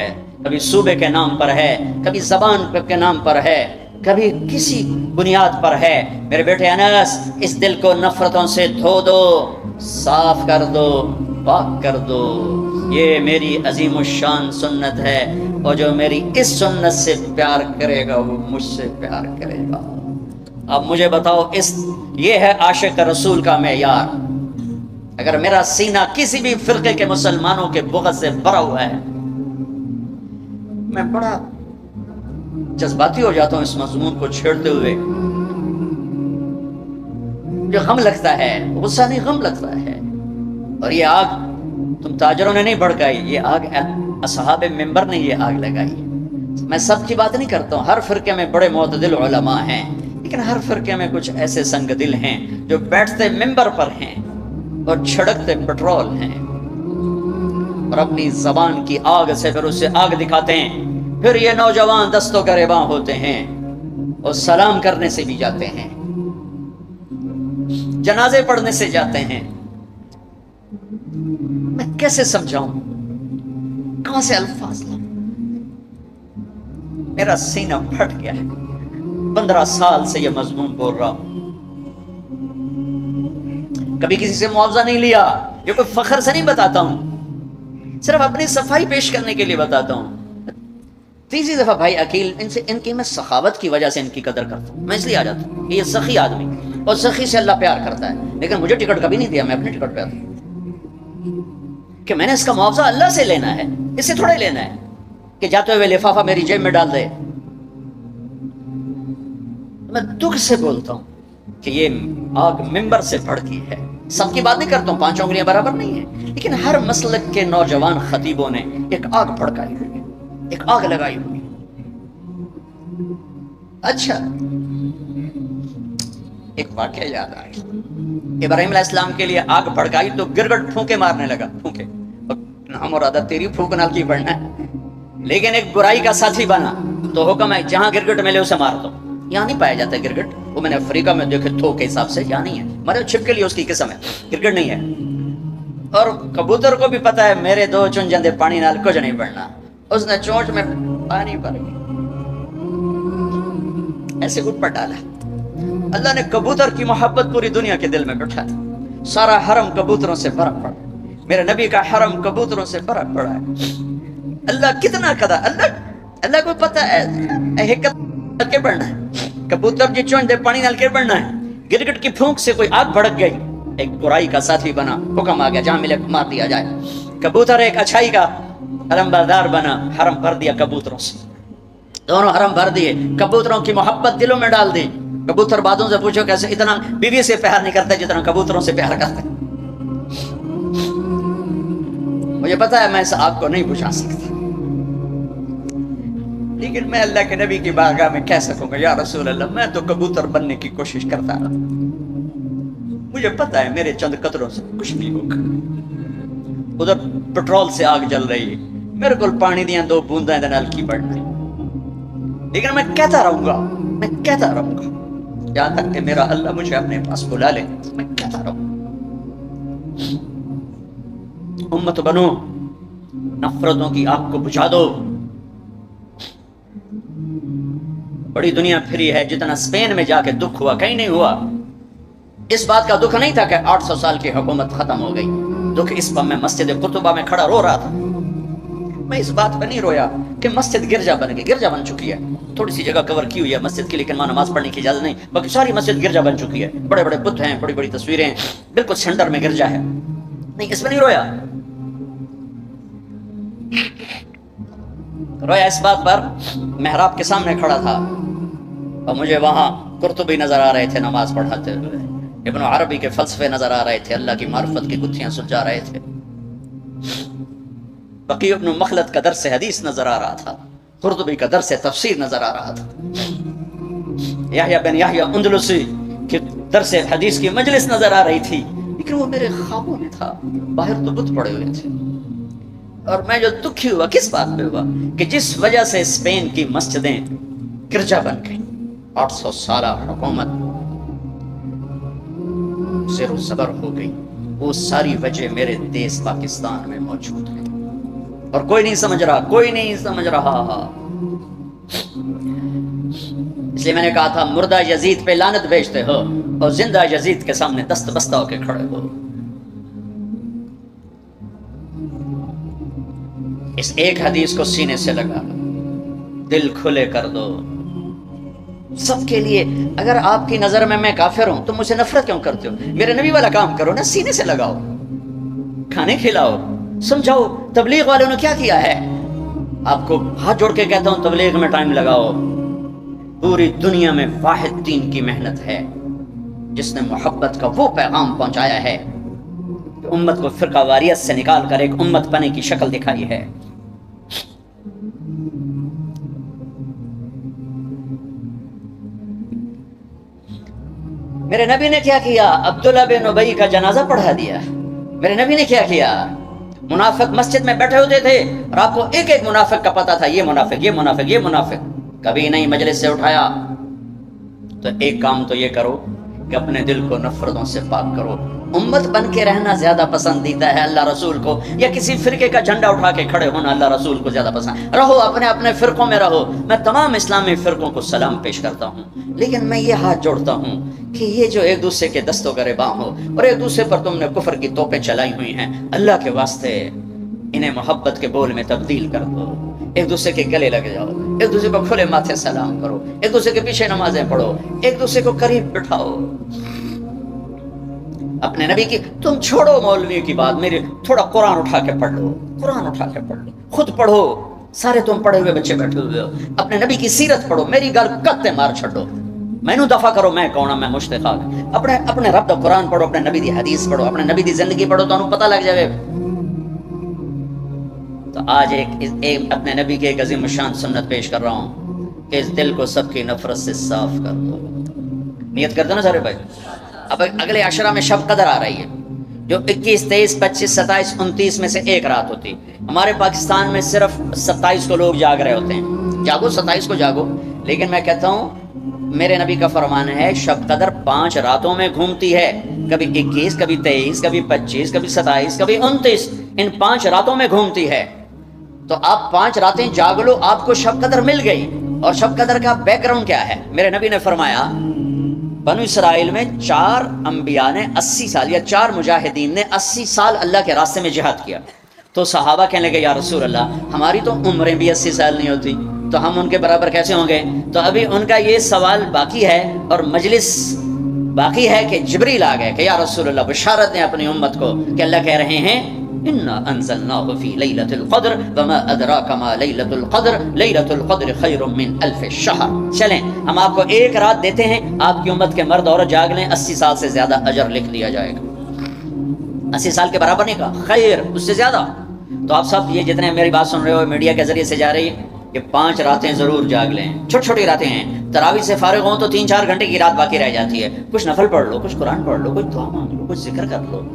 کبھی صوبے کے نام پر ہے, کبھی زبان کے نام پر ہے, کبھی کسی بنیاد پر ہے. میرے بیٹے انس, اس دل کو نفرتوں سے دھو دو, صاف کر دو, پاک کر دو. یہ میری عظیم الشان سنت ہے, اور جو میری اس سنت سے پیار کرے گا وہ مجھ سے پیار کرے گا. اب مجھے بتاؤ, یہ ہے عاشق رسول کا معیار. اگر میرا سینہ کسی بھی فرقے کے مسلمانوں کے بغض سے بھرا ہوا ہے, میں بڑا جذباتی ہو جاتا ہوں اس مضمون کو چھیڑتے ہوئے. مجھے غم لگتا ہے, غصہ نہیں غم لگتا ہے. اور یہ آگ تم تاجروں نے نہیں بھڑکائی, یہ آگ اصحاب منبر نے یہ آگ لگائی. میں سب کی بات نہیں کرتا ہوں, ہر فرقے میں بڑے معتدل علماء ہیں, لیکن ہر فرقے میں کچھ ایسے سنگ دل ہیں جو بیٹھتے منبر پر ہیں اور چھڑکتے پٹرول ہیں, اور اپنی زبان کی آگ سے پھر اسے آگ دکھاتے ہیں. پھر یہ نوجوان دستوں گریباں ہوتے ہیں, اور سلام کرنے سے بھی جاتے ہیں، جنازے پڑھنے سے جاتے ہیں۔ میں کیسے سمجھاؤں، کہاں سے الفاظ لاؤں؟ میرا سینہ پھٹ گیا ہے، 15 سال سے یہ مضمون بول رہا ہوں، کبھی کسی سے معاوضہ نہیں لیا، یہ کوئی فخر سے نہیں بتاتا ہوں، صرف اپنی صفائی پیش کرنے کے لیے بتاتا ہوں۔ تیسری دفعہ بھائی عقیل، ان کی میں سخاوت کی وجہ سے ان کی قدر کرتا ہوں، میں اس لیے آ جاتا ہوں کہ یہ سخی آدمی، اور سخی سے اللہ پیار کرتا ہے، لیکن مجھے ٹکٹ کبھی نہیں دیا، میں اپنی ٹکٹ پہ آتا ہوں کہ میں نے اس کا معاوضہ اللہ سے لینا ہے، اس سے تھوڑے لینا ہے کہ جاتے ہوئے لفافہ میری جیب میں ڈال دے۔ میں دکھ سے بولتا ہوں کہ یہ آگ ممبر سے بھڑکی ہے، سب کی بات نہیں کرتا ہوں، 5 انگلیاں برابر نہیں ہیں، لیکن ہر مسلک کے نوجوان خطیبوں نے ایک آگ بھڑکائی ہوئی ہے، ایک آگ لگائی ہوئی ہے۔ اچھا، ایک واقعہ یاد آ گیا، ابراہیم علیہ السلام کے لیے آگ بھڑکائی تو گرگٹ پھونکے مارنے لگا، پھونکے، نام اور عادت تیری پھونک نال کی بڑھنا ہے، لیکن ایک برائی کا ساتھی بنا تو حکم ہے جہاں گرگٹ ملے اسے مار دو۔ یہاں نہیں پایا جاتا ہے گرگٹ، وہ میں نے افریقہ میں دیکھے تھوک کے حساب سے، یہاں نہیں ہے، مرے چھپ کے لیے اس کی قسم ہے، گرگٹ نہیں ہے۔ اور کبوتر کو بھی پتا ہے میرے 2 چن جندے پانی نال کچھ نہیں بڑھنا، اس نے چونچ میں پانی بھر گیا، ایسے اٹھ پر ڈالا۔ اللہ نے کبوتر کی محبت پوری دنیا کے دل میں بٹھا دی، سارا حرم کبوتروں سے بھرا پڑا، میرے نبی کا حرم کبوتروں سے بھرا پڑا ہے۔ اللہ کتنا قدا، اللہ کو پتا ہے حکمت کے بڑھنا ہے، کبوتر کی چونچ دے پانی نال کے بڑھنا ہے، گرگٹ کی پھونک سے کوئی آگ بھڑک گئی، ایک برائی کا ساتھی بنا، حکم آ گیا جہاں ملے مار دیا جائے۔ کبوتر ایک اچھائی کا حرم بردار بنا، حرم بھر دیا کبوتروں سے، دونوں حرم بھر دیے، کبوتروں کی محبت دلوں میں ڈال دی۔ کبوتر بادوں سے پوچھو کیسے اتنا بیوی سے پیار نہیں کرتے جتنا کبوتروں سے پیار کرتے۔ مجھے پتا ہے میں اس آگ کو نہیں بجھا سکتا، لیکن میں اللہ کے نبی کی بارگاہ میں کہہ سکوں گا یا رسول اللہ میں تو کبوتر بننے کی کوشش کرتا رہا، مجھے پتا ہے میرے چند قطروں سے کچھ نہیں ہوگا۔ ادھر پٹرول سے آگ جل رہی ہے، میرے کو پانی دیا 2 بونداں دے نال کی بڑھ رہی، لیکن میں کہتا رہوں گا، میں کہتا رہوں گا یہاں تک کہ میرا اللہ مجھے اپنے پاس بلا لے، میں کہتا رہوں گا۔ امت بنو، نفرتوں کی آگ کو بجھا دو۔ بڑی دنیا پھری ہے، جتنا اسپین میں جا کے دکھ ہوا کہیں نہیں ہوا۔ اس بات کا دکھ نہیں تھا کہ 800 سال کی حکومت ختم ہو گئی، دکھ اس پر میں مسجد قرطبہ میں کھڑا رو رہا تھا، میں اس بات پہ نہیں رویا کہ مسجد گرجا بن گئی، گرجا بن چکی ہے، تھوڑی سی جگہ کور کی ہوئی ہے مسجد کی، لیکن وہاں نماز پڑھنے کی اجازت نہیں، باقی ساری مسجد گرجا بن چکی ہے، بڑے بڑے بت ہیں، بڑی بڑی تصویریں ہیں، بالکل سینٹر میں گرجا ہے، نہیں اس پہ نہیں رویا۔ رویا اس بات پر محراب کے سامنے کھڑا تھا اور مجھے وہاں قرطبی نظر آ رہے تھے نماز پڑھاتے ہوئے، ابن عربی کے فلسفے نظر آ رہے تھے، اللہ کی معرفت کی گتھیاں سلجھا رہے تھے، بقی ابن مخلد کا درس حدیث نظر آ رہا تھا، قرطبی کا درس تفسیر نظر آ رہا تھا، یحییٰ بن یحییٰ اندلسی کے درس حدیث کی مجلس نظر آ رہی تھی، لیکن وہ میرے خوابوں میں تھا، باہر تو بت پڑے ہوئے تھے۔ اور میں جو دکھی ہوا کس بات پہ ہوا کہ جس وجہ سے اسپین کی مسجدیں گرجا بن گئی، 800 سالہ حکومت زیر و زبر ہو گئی، وہ ساری وجہ میرے دیس پاکستان میں موجود ہے، اور کوئی نہیں سمجھ رہا، کوئی نہیں سمجھ رہا۔ اس لیے میں نے کہا تھا مردہ یزید پہ لعنت بھیجتے ہو اور زندہ یزید کے سامنے دست بستہ ہو کے کھڑے ہو۔ اس ایک حدیث کو سینے سے لگا لو، دل کھلے کر دو سب کے لیے۔ اگر آپ کی نظر میں میں کافر ہوں تو مجھ سے نفرت کیوں کرتے ہو؟ میرے نبی والا کام کرو نا، سینے سے لگاؤ، کھانے کھلاؤ، سمجھاؤ۔ تبلیغ والوں نے کیا کیا ہے؟ آپ کو ہاتھ جوڑ کے کہتا ہوں تبلیغ میں ٹائم لگاؤ۔ پوری دنیا میں واحد دین کی محنت ہے جس نے محبت کا وہ پیغام پہنچایا ہے کہ امت کو فرقہ واریت سے نکال کر ایک امت بنے کی شکل دکھائی ہے۔ میرے نبی نے کیا کیا؟ عبداللہ بن ابی کا جنازہ پڑھا دیا۔ میرے نبی نے کیا کیا؟ منافق مسجد میں بیٹھے ہوتے تھے اور آپ کو ایک ایک منافق کا پتہ تھا، یہ منافق، یہ منافق، یہ منافق، کبھی نہیں مجلس سے اٹھایا، تو ایک کام تو یہ کرو کہ اپنے دل کو نفرتوں سے پاک کرو. امت بن کے رہنا زیادہ پسندیدہ ہے اللہ رسول کو, یا کسی فرقے کا جھنڈا اٹھا کے کھڑے ہونا اللہ رسول کو زیادہ پسند. رہو اپنے اپنے فرقوں میں رہو. میں تمام اسلامی فرقوں کو سلام پیش کرتا ہوں, لیکن میں یہ ہاتھ جوڑتا ہوں کہ یہ جو ایک دوسرے کے دستوں گریباں ہو اور ایک دوسرے پر تم نے کفر کی توپیں چلائی ہوئی ہیں, اللہ کے واسطے انہیں محبت کے بول میں تبدیل کر دو. ایک دوسرے کے گلے لگ جاؤ, ایک دوسرے کو کھلے ماتھے سلام کرو, ایک دوسرے کے پیچھے نمازیں پڑھو, ایک دوسرے کو قریب بٹھاؤ. اپنے نبی کی, تم چھوڑو مولوی کی بات, میری تھوڑا قرآن اٹھا کے پڑھ لو, قرآن اٹھا کے پڑھ لو, خود پڑھو. سارے تم پڑھے ہوئے بچے بیٹھے ہوئے ہو, اپنے نبی کی سیرت پڑھو, میری گل کتے مار چھڈو, مینوں دفع کرو میں کون ہوں, میں مشتاق. اپنے رب دا قرآن پڑھو, اپنے نبی دی حدیث پڑھو, اپنے نبی دی زندگی پڑھو, تو انہوں پتہ لگ جائے. تو آج ایک اپنے نبی کی ایک عظیم الشان سنت پیش کر رہا ہوں کہ اس دل کو سب کی نفرت سے صاف کر دو. نیت کر دو نا سارے بھائی. اب اگلے عشرہ میں شب قدر آ رہی ہے, جو 21, 23, 25, 27, 29 میں سے ایک رات ہوتی. ہمارے پاکستان میں صرف 27 کو لوگ جاگ رہے ہوتے ہیں. جاگو 27 کو جاگو, لیکن میں کہتا ہوں میرے نبی کا فرمان ہے شب قدر 5 راتوں میں گھومتی ہے. کبھی 21, کبھی 23, کبھی 25, کبھی 27, کبھی 29, ان 5 راتوں میں گھومتی ہے. تو آپ 5 راتیں جاگ لو, آپ کو شب قدر مل گئی. اور شب قدر کا بیک گراؤنڈ کیا ہے؟ میرے نبی نے فرمایا بنو اسرائیل میں 4 انبیاء نے 80 سال, یا 4 مجاہدین نے 80 سال اللہ کے راستے میں جہاد کیا. تو صحابہ کہنے لگے یا رسول اللہ, ہماری تو عمریں بھی 80 سال نہیں ہوتی, تو ہم ان کے برابر کیسے ہوں گے؟ تو ابھی ان کا یہ سوال باقی ہے اور مجلس باقی ہے کہ جبریل آ گئے کہ یا رسول اللہ بشارت دیں اپنی امت کو کہ اللہ کہہ رہے ہیں انا انزلناه في ليلة القدر وما ادراك ما ليلة القدر ليلة القدر خير من 1000 شهر. چلیں ہم آپ کو ایک رات دیتے ہیں, آپ کی امت کے مرد عورت جاگ لیں, 80 سال سے زیادہ اجر لکھ دیا جائے گا. 80 سال کے برابر نہیں کہا, خیر اس سے زیادہ. تو آپ سب یہ جتنے میری بات سن رہے ہو میڈیا کے ذریعے سے جا رہی ہے کہ 5 راتیں ضرور جاگ لیں. چھوٹی چھوٹی راتیں ہیں, تراویح سے فارغ ہوں تو 3-4 گھنٹے کی رات باقی رہ جاتی ہے. کچھ نفل پڑھ لو, کچھ قرآن پڑھ لو, کچھ دعا مانگ لو, کچھ ذکر کر لو,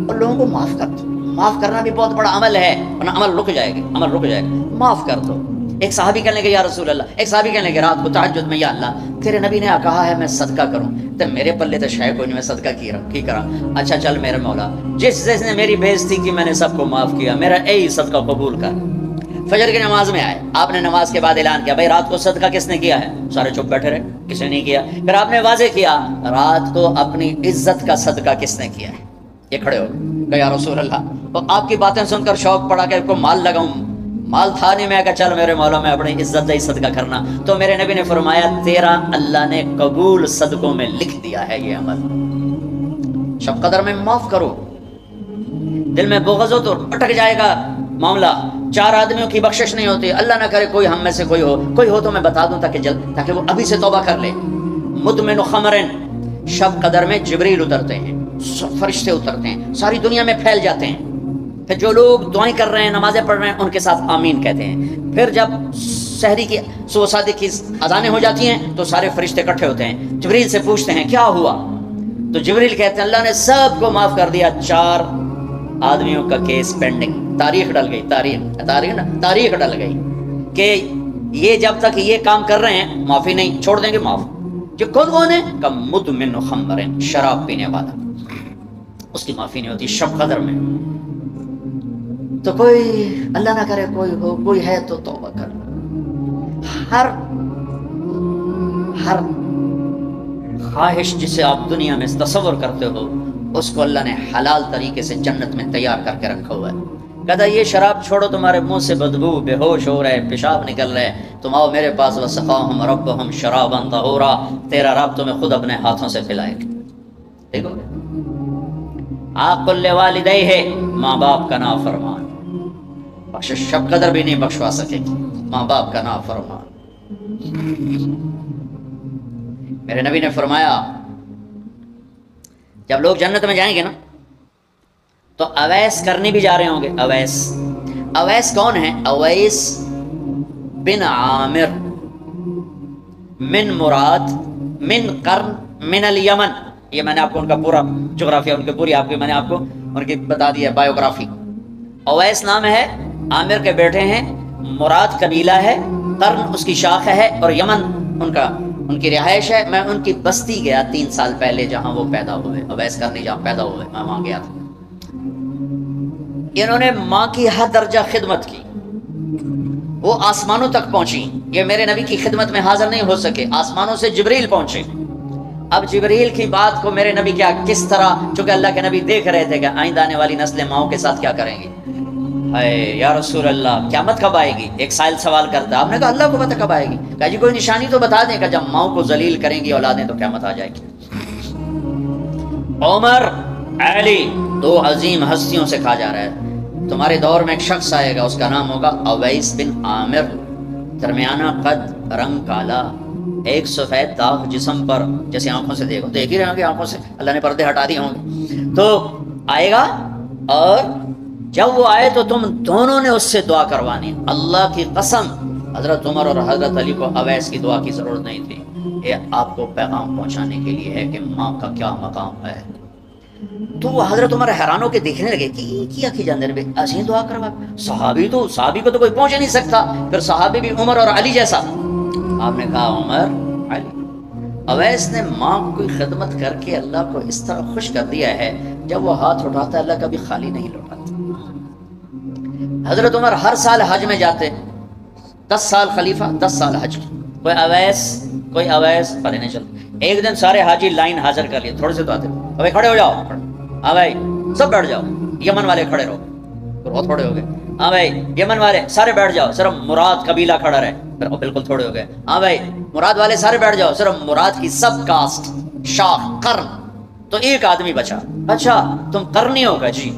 اور لوگوں کو معاف کر دو. معاف کرنا بھی بہت بڑا عمل ہے, ورنہ عمل رک جائے گا, عمل رک جائے گا. معاف کر دو. ایک صحابی کہنے لگے یا رسول اللہ, ایک صحابی کہنے لگے رات کو تہجد میں یا اللہ تیرے نبی نے کہا ہے میں صدقہ کروں, تو میرے پلے تو شے کوئی نہیں, میں صدقہ کی کرا. اچھا چل میرے مولا, جس نے میری بےزتی کی میں نے سب کو معاف کیا, میرا اے صدقہ قبول کر. فجر کی نماز میں آئے, آپ نے نماز کے بعد اعلان کیا بھائی رات کو صدقہ کس نے کیا ہے؟ سارے چپ بیٹھے رہے, کسی نے نہیں کیا. پھر آپ نے واضح کیا رات کو اپنی عزت کا صدقہ کس نے کیا ہے؟ یہ کھڑے ہو گئے یا رسول اللہ. تو آپ کی باتیں سن کر شوق پڑا کہ کو مال لگاؤں, مال تھا نہیں, میں کہا چل میرے مولا میں اپنی عزت کا ہی صدقہ کرنا. تو میرے نبی نے فرمایا تیرا اللہ نے قبول صدقوں میں لکھ دیا ہے یہ عمل. شب قدر میں معاف کرو. دل میں بغض ہو تو اٹک جائے گا معاملہ. 4 آدمیوں کی بخشش نہیں ہوتی, اللہ نہ کرے کوئی ہم میں سے کوئی ہو تو میں بتا دوں تاکہ وہ ابھی سے توبہ کر لے. مدمن خمرن, شب قدر میں جبریل اترتے ہیں, فرشتے اترتے ہیں, ساری دنیا میں پھیل جاتے ہیں. پھر جو لوگ دعائیں کر رہے ہیں, نمازیں پڑھ رہے ہیں, ان کے ساتھ آمین کہتے ہیں. پھر جب سحری کی صبح صادق کی اذانیں ہو جاتی ہیں تو سارے فرشتے اکٹھے ہوتے ہیں, جبریل سے پوچھتے ہیں کیا ہوا؟ تو جبریل کہتے ہیں اللہ نے سب کو معاف کر دیا, 4 آدمیوں کا کیس پینڈنگ. تاریخ ڈل گئی, تاریخ ڈل گئی کہ یہ جب تک یہ کام کر رہے ہیں معافی نہیں, چھوڑ دیں گے معاف. کہ کون ہے؟ کہ مدمن خمر, شراب پینے والا, اس کی معافی نہیں ہوتی شب قدر میں. تو کوئی اللہ نہ کرے کوئی ہے تو توبہ کر. ہر خواہش جسے آپ دنیا میں تصور کرتے ہو اس کو اللہ نے حلال طریقے سے جنت میں تیار کر کے رکھا ہوا ہے. کہتا یہ شراب چھوڑو, تمہارے منہ سے بدبو, بے ہوش ہو رہے, پیشاب نکل رہے, تم آؤ میرے پاس. وسقاہم ربہم شرابا طہورا, تیرا رب تمہیں خود اپنے ہاتھوں سے پلائے گا. دیکھو عاقل والدیہ, ماں باپ کا نافرمان, بخشش شب قدر بھی نہیں بخشوا سکے گی, ماں باپ کا نافرمان. میرے نبی نے فرمایا جب لوگ جنت میں جائیں گے نا تو اویس کرنے بھی جا رہے ہوں گے. اویس کون ہے؟ اویس بن عامر من مراد من قرن من الیمن. یہ میں نے آپ کو ان کا پورا جغرافیہ, ان کی پوری آپ کی میں نے آپ کو ان کی بتا دی ہے بایوگرافی. اویس نام ہے, عامر کے بیٹے ہیں, مراد قبیلہ ہے, قرن اس کی شاخ ہے, اور یمن ان کی رہائش ہے. میں ان کی بستی گیا 3 سال پہلے جہاں وہ پیدا ہوئے, اویس کرنی جہاں پیدا ہوئے, میں وہاں گیا تھا. انہوں نے ماں کی ہر درجہ خدمت کی, وہ آسمانوں تک پہنچی. یہ میرے نبی کی خدمت میں حاضر نہیں ہو سکے, آسمانوں سے جبریل پہنچے. اب جبریل کی بات کو میرے نبی کیا کس طرح, چونکہ اللہ کے نبی دیکھ رہے تھے کہ آئندہ آنے والی نسلیں ماؤں کے ساتھ کیا کریں گی. اے یا رسول اللہ قیامت کب آئے گی؟ ایک سائل سوال کرتا. آپ نے کہا اللہ کو پتہ کب آئے گی. کہا جی کوئی نشانی تو بتا دیں کہ جب ماؤں کو ذلیل کریں گی اولادیں تو قیامت آ جائے گی. عمر علی 2 عظیم ہستیوں سے کہا جا رہا ہے تمہارے دور میں ایک شخص آئے گا, اس کا نام ہوگا اویس بن عامر, درمیانہ قد, رنگ کالا, ایک سفید داغ جسم پر, جیسے آنکھوں سے دیکھو, دیکھ ہی رہے ہوں گے آنکھوں سے, اللہ نے پردے ہٹا دیے ہوں گے. تو آئے گا اور جب وہ آئے تو تم دونوں نے اس سے دعا کروانی. اللہ کی قسم حضرت عمر اور حضرت علی کو اویس کی دعا کی ضرورت نہیں تھی. یہ آپ کو پیغام پہنچانے کے لیے ہے کہ ماں کا کیا مقام ہے. تو وہ حضرت عمر حیران ہو کے دیکھنے لگے کہ کیا کی جاندے نے ایسی دعا کروا. صحابی کو تو کوئی پہنچ نہیں سکتا, پھر صحابی بھی عمر اور علی جیسا. آپ نے کہا عمر علی. اویس نے ماں کی خدمت کر کے اللہ کو اس طرح خوش کر دیا ہے, جب وہ ہاتھ اٹھاتا ہے اللہ کبھی خالی نہیں لوٹاتا. حضرت عمر ہر سال حج میں جاتے, 10 سال خلیفہ 10 سال حج کی. کوئی اویس پتہ نہیں چلتا. ایک دن سارے حاجی لائن حاضر کر لیے, تھوڑے سے تو آتے, ابھی کھڑے ہو جاؤ, ہاں بھائی سب بیٹھ جاؤ. یمن والے کھڑے رہو, بہت تھوڑے ہو گئے. ہاں بھائی یمن والے سارے بیٹھ جاؤ, صرف مراد قبیلہ کھڑا رہے, پھر بالکل تھوڑے ہو گئے. ہاں بھائی مراد والے سارے بیٹھ جاؤ, صرف مراد کی سب کاسٹ, شاخ, قرن, تو ایک آدمی بچا. اچھا تم قرنی ہو؟ جی.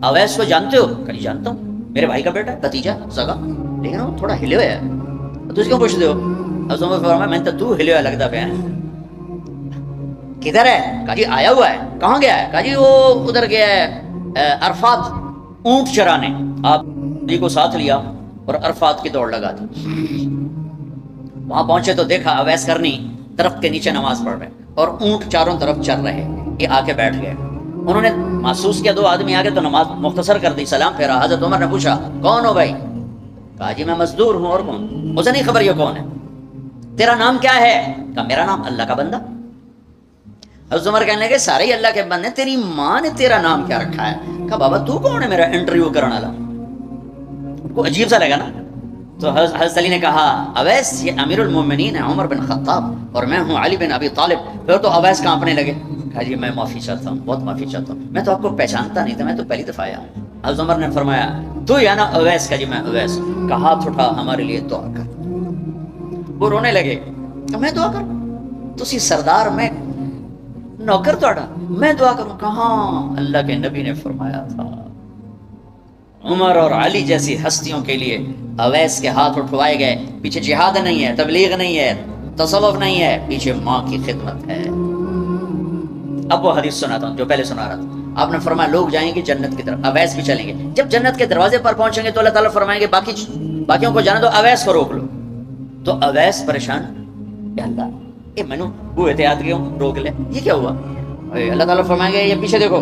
اویس کو جانتے ہو؟ کہ جانتا ہوں, میرے بھائی کا بیٹا, بھتیجا, سگا, لیکن وہ تھوڑا ہلے ہوئے ہے, تو اس کیوں پوچھتے ہو؟ اب عمر فرمایا میں تو ہلے ہوا لگتا پہ. کدھر ہے؟ کہا جی آیا ہوا ہے. کہاں گیا ہے؟ کہا جی وہ ادھر گیا ہے عرفات اونٹ چرانے. آپ جی کو ساتھ لیا اور عرفات کی دوڑ لگا دی. وہاں پہنچے تو دیکھا اویس کرنی درخت کے نیچے نماز پڑھ رہے اور اونٹ چاروں طرف چل رہے. یہ آ کے بیٹھ گئے. انہوں نے محسوس کیا 2 آدمی آگے تو نماز مختصر کر دی, سلام پھیرا. حضرت عمر نے پوچھا کون ہو بھائی؟ کہا جی میں مزدور ہوں. اور کون؟ مجھے نہیں خبر یہ کون ہے. تیرا نام کیا ہے؟ کہا میرا نام اللہ کا بندہ. حضرت عمر کہنے لگے سارے ہی اللہ کے بندے, تیری ماں نے تیرا نام کیا رکھا ہے؟ کہا بابا تو کون ہے میرا انٹرویو کرنے والا؟ کو عجیب سا لگا نا. تو حضرت علی نے کہا اویس یہ امیر المومنین ہے عمر بن خطاب اور میں ہوں علی بن ابی طالب. پھر تو اویس کانپنے لگے. کہا جی میں معافی چاہتا ہوں, بہت معافی چاہتا ہوں, میں تو آپ کو پہچانتا نہیں تھا, میں تو پہلی دفعہ آیا. حضرت عمر نے فرمایا تو یا نا اویس؟ کا جی میں اویس. کہا ہاتھ اٹھا ہمارے لیے دعا کر. وہ رونے لگے. میں دعا کروں؟ تسی سردار, میں نوکر توڑا, میں دعا کروں؟ کہاں اللہ کے نبی نے فرمایا تھا عمر اور علی جیسی ہستیوں کے لیے اویس کے ہاتھ اٹھوائے گئے. پیچھے جہاد نہیں ہے, تبلیغ نہیں ہے, تصوف نہیں ہے, پیچھے ماں کی خدمت ہے. اب وہ حدیث سناتا ہوں جو پہلے سنا رہا تھا. آپ نے فرمایا لوگ جائیں گے جنت کی طرف, اویس بھی چلیں گے. جب جنت کے دروازے پر پہنچیں گے تو اللہ تعالیٰ فرمائیں گے باقیوں کو جانے دو, اویس کو روک لو. تو اویس پریشان, اے اللہ اے میں وہ احتیاط کیوں روک لے, یہ کیا ہوا؟ اللہ تعالیٰ فرمائیں گے یہ پیچھے دیکھو.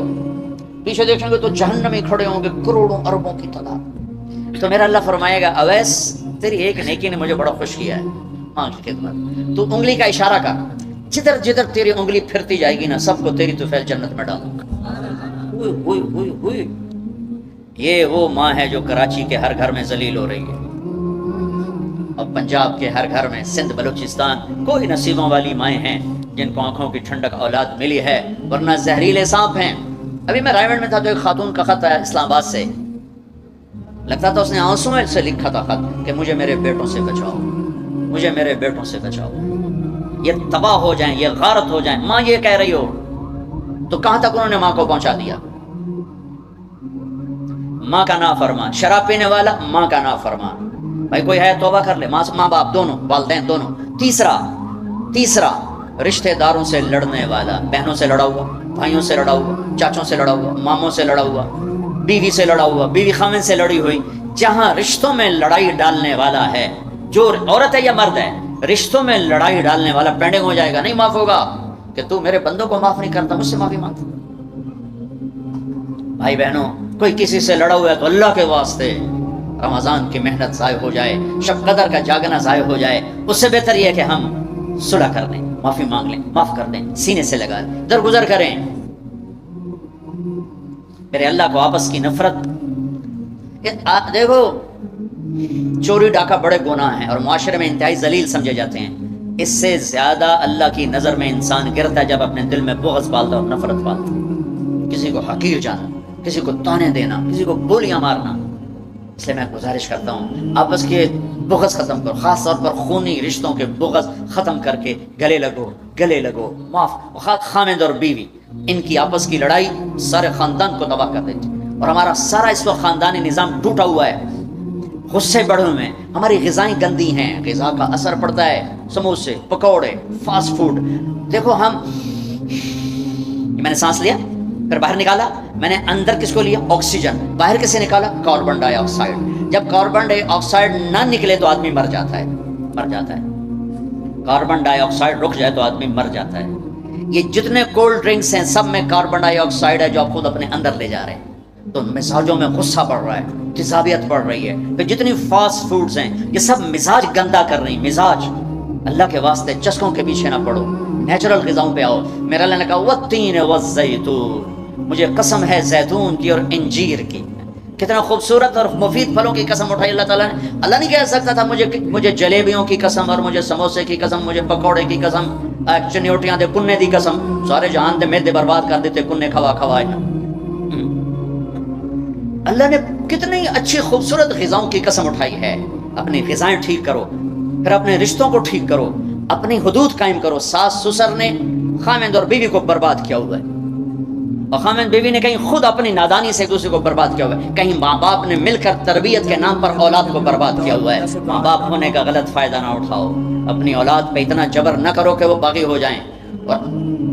پیچھے دیکھیں گے تو جہنم میں کھڑے ہوں گے کروڑوں اربوں کی تعداد. تو میرا اللہ فرمائے گا اویس تیری ایک نیکی نے مجھے بڑا خوش کیا ہے, ماں کی خدمت. تو انگلی کا اشارہ کر, جدھر جدھر تیری انگلی پھرتی جائے گی نا سب کو تیری طفیل جنت میں ڈالوں گا. یہ وہ ماں ہے جو کراچی کے ہر گھر میں ذلیل ہو رہی ہے, اور پنجاب کے ہر گھر میں, سندھ بلوچستان کوئی نصیبوں والی مائیں ہیں جن کو آنکھوں کی ٹھنڈک اولاد ملی ہے, ورنہ زہریلے سانپ ہیں. ابھی میں رائے گنج میں تھا تو ایک خاتون کا خط آیا اسلام آباد سے, لگتا تھا اس نے آنسوں سے لکھا تھا خط کہ مجھے میرے بیٹوں سے بچاؤ, مجھے میرے بیٹوں سے بچاؤ, یہ تباہ ہو جائیں, یہ غارت ہو جائیں. ماں یہ کہہ رہی ہو تو کہاں تک انہوں نے ماں کو پہنچا دیا؟ ماں کا نافرمان, شراب پینے والا ماں کا نافرمان. بھائی کوئی ہے توبہ کر لے, ماں باپ دونوں, والدین دونوں. تیسرا رشتہ داروں سے لڑنے والا, بہنوں سے لڑا ہوا, بھائیوں سے لڑا ہوا, چاچوں سے لڑا ہوا, ماموں سے لڑا ہوا, بیوی سے لڑا ہوا, بیوی خامن سے لڑی ہوئی. جہاں رشتوں میں لڑائی ڈالنے والا ہے, جو عورت ہے یا مرد ہے, رشتوں میں لڑائی ڈالنے والا پینڈنگ ہو جائے گا, نہیں معاف ہوگا کہ تو میرے بندوں کو معاف نہیں کرتا, مجھ سے معافی مانگتا. بھائی بہنوں کوئی کسی سے لڑا ہوا ہے تو اللہ کے واسطے رمضان کی محنت ضائع ہو جائے, شب قدر کا جاگنا ضائع ہو جائے, اس سے بہتر یہ ہے کہ ہم صلح کر لیں، معافی مانگ لیں، معاف کر دیں، سینے سے لگا لیں، درگزر کریں۔ میرے اللہ کو آپس کی نفرت، دیکھو چوری ڈاکہ بڑے گناہ ہیں اور معاشرے میں انتہائی ذلیل سمجھے جاتے ہیں، اس سے زیادہ اللہ کی نظر میں انسان گرتا ہے جب اپنے دل میں بغض پالتا اور نفرت پالتا، کسی کو حقیر جانا، کسی کو تانے دینا، کسی کو گولیاں مارنا۔ اس لیے میں گزارش کرتا ہوں آپس کے بغض ختم کرو، خاص طور پر خونی رشتوں کے بغض ختم کر کے گلے لگو، معاف۔ خامد اور بیوی، ان کی آپس کی لڑائی سارے خاندان کو تباہ کر دیتی، اور ہمارا سارا اس وقت خاندانی نظام ٹوٹا ہوا ہے، غصے بڑھے ہوئے ہیں، ہماری غذائیں گندی ہیں، غذا کا اثر پڑتا ہے، سموسے، پکوڑے، فاسٹ فوڈ۔ دیکھو میں نے سانس لیا، پھر باہر نکالا، میں نے اندر کس کو لیا؟ آکسیجن، باہر کسے نکالا؟ کاربن ڈائی آکسائڈ۔ جب کاربن ڈائی آکسائڈ نہ نکلے تو آدمی مر جاتا ہے، کاربن ڈائی آکسائڈ رک جائے تو آدمی مر جاتا ہے۔ یہ جتنے کولڈ ڈرنکس ہیں سب میں کاربن ڈائی آکسائڈ ہے جو آپ خود اپنے اندر لے جا رہے ہیں، تو مزاجوں میں غصہ بڑھ رہا ہے، تیزابیت بڑھ رہی ہے۔ پھر جتنی فاسٹ فوڈز ہیں یہ سب مزاج گندا کر رہی ہیں، مزاج۔ اللہ کے واسطے چسکوں کے پیچھے نہ پڑو، نیچرل غذاؤں پہ آؤ۔ میرا اللہ نے کہا والتین والزیتون، مجھے قسم ہے زیتون کی اور انجیر کی۔ کتنا خوبصورت اور مفید پھلوں کی قسم اٹھائی اللہ تعالیٰ نے۔ اللہ نہیں کہہ سکتا تھا مجھے جلیبیوں کی قسم اور مجھے سموسے کی قسم، مجھے پکوڑے کی قسم، چنیوٹیاں دے کنے دی قسم، سارے جہان دے میدے برباد کر دیتے کنے کھوا کھوا۔ اللہ نے کتنی اچھی خوبصورت غذاؤں کی قسم اٹھائی ہے۔ اپنی غذائیں ٹھیک کرو، پھر اپنے رشتوں کو ٹھیک کرو، اپنی حدود قائم کرو۔ ساس سسر نے خامند اور بیوی کو برباد کیا ہوا ہے، اور خامند بیوی نے کہیں خود اپنی نادانی سے ایک دوسرے کو برباد کیا ہوا ہے، کہیں ماں باپ نے مل کر تربیت کے نام پر اولاد کو برباد کیا ہوا ہے۔ ماں باپ ہونے کا غلط فائدہ نہ اٹھاؤ، اپنی اولاد پہ اتنا جبر نہ کرو کہ وہ باغی ہو جائیں، اور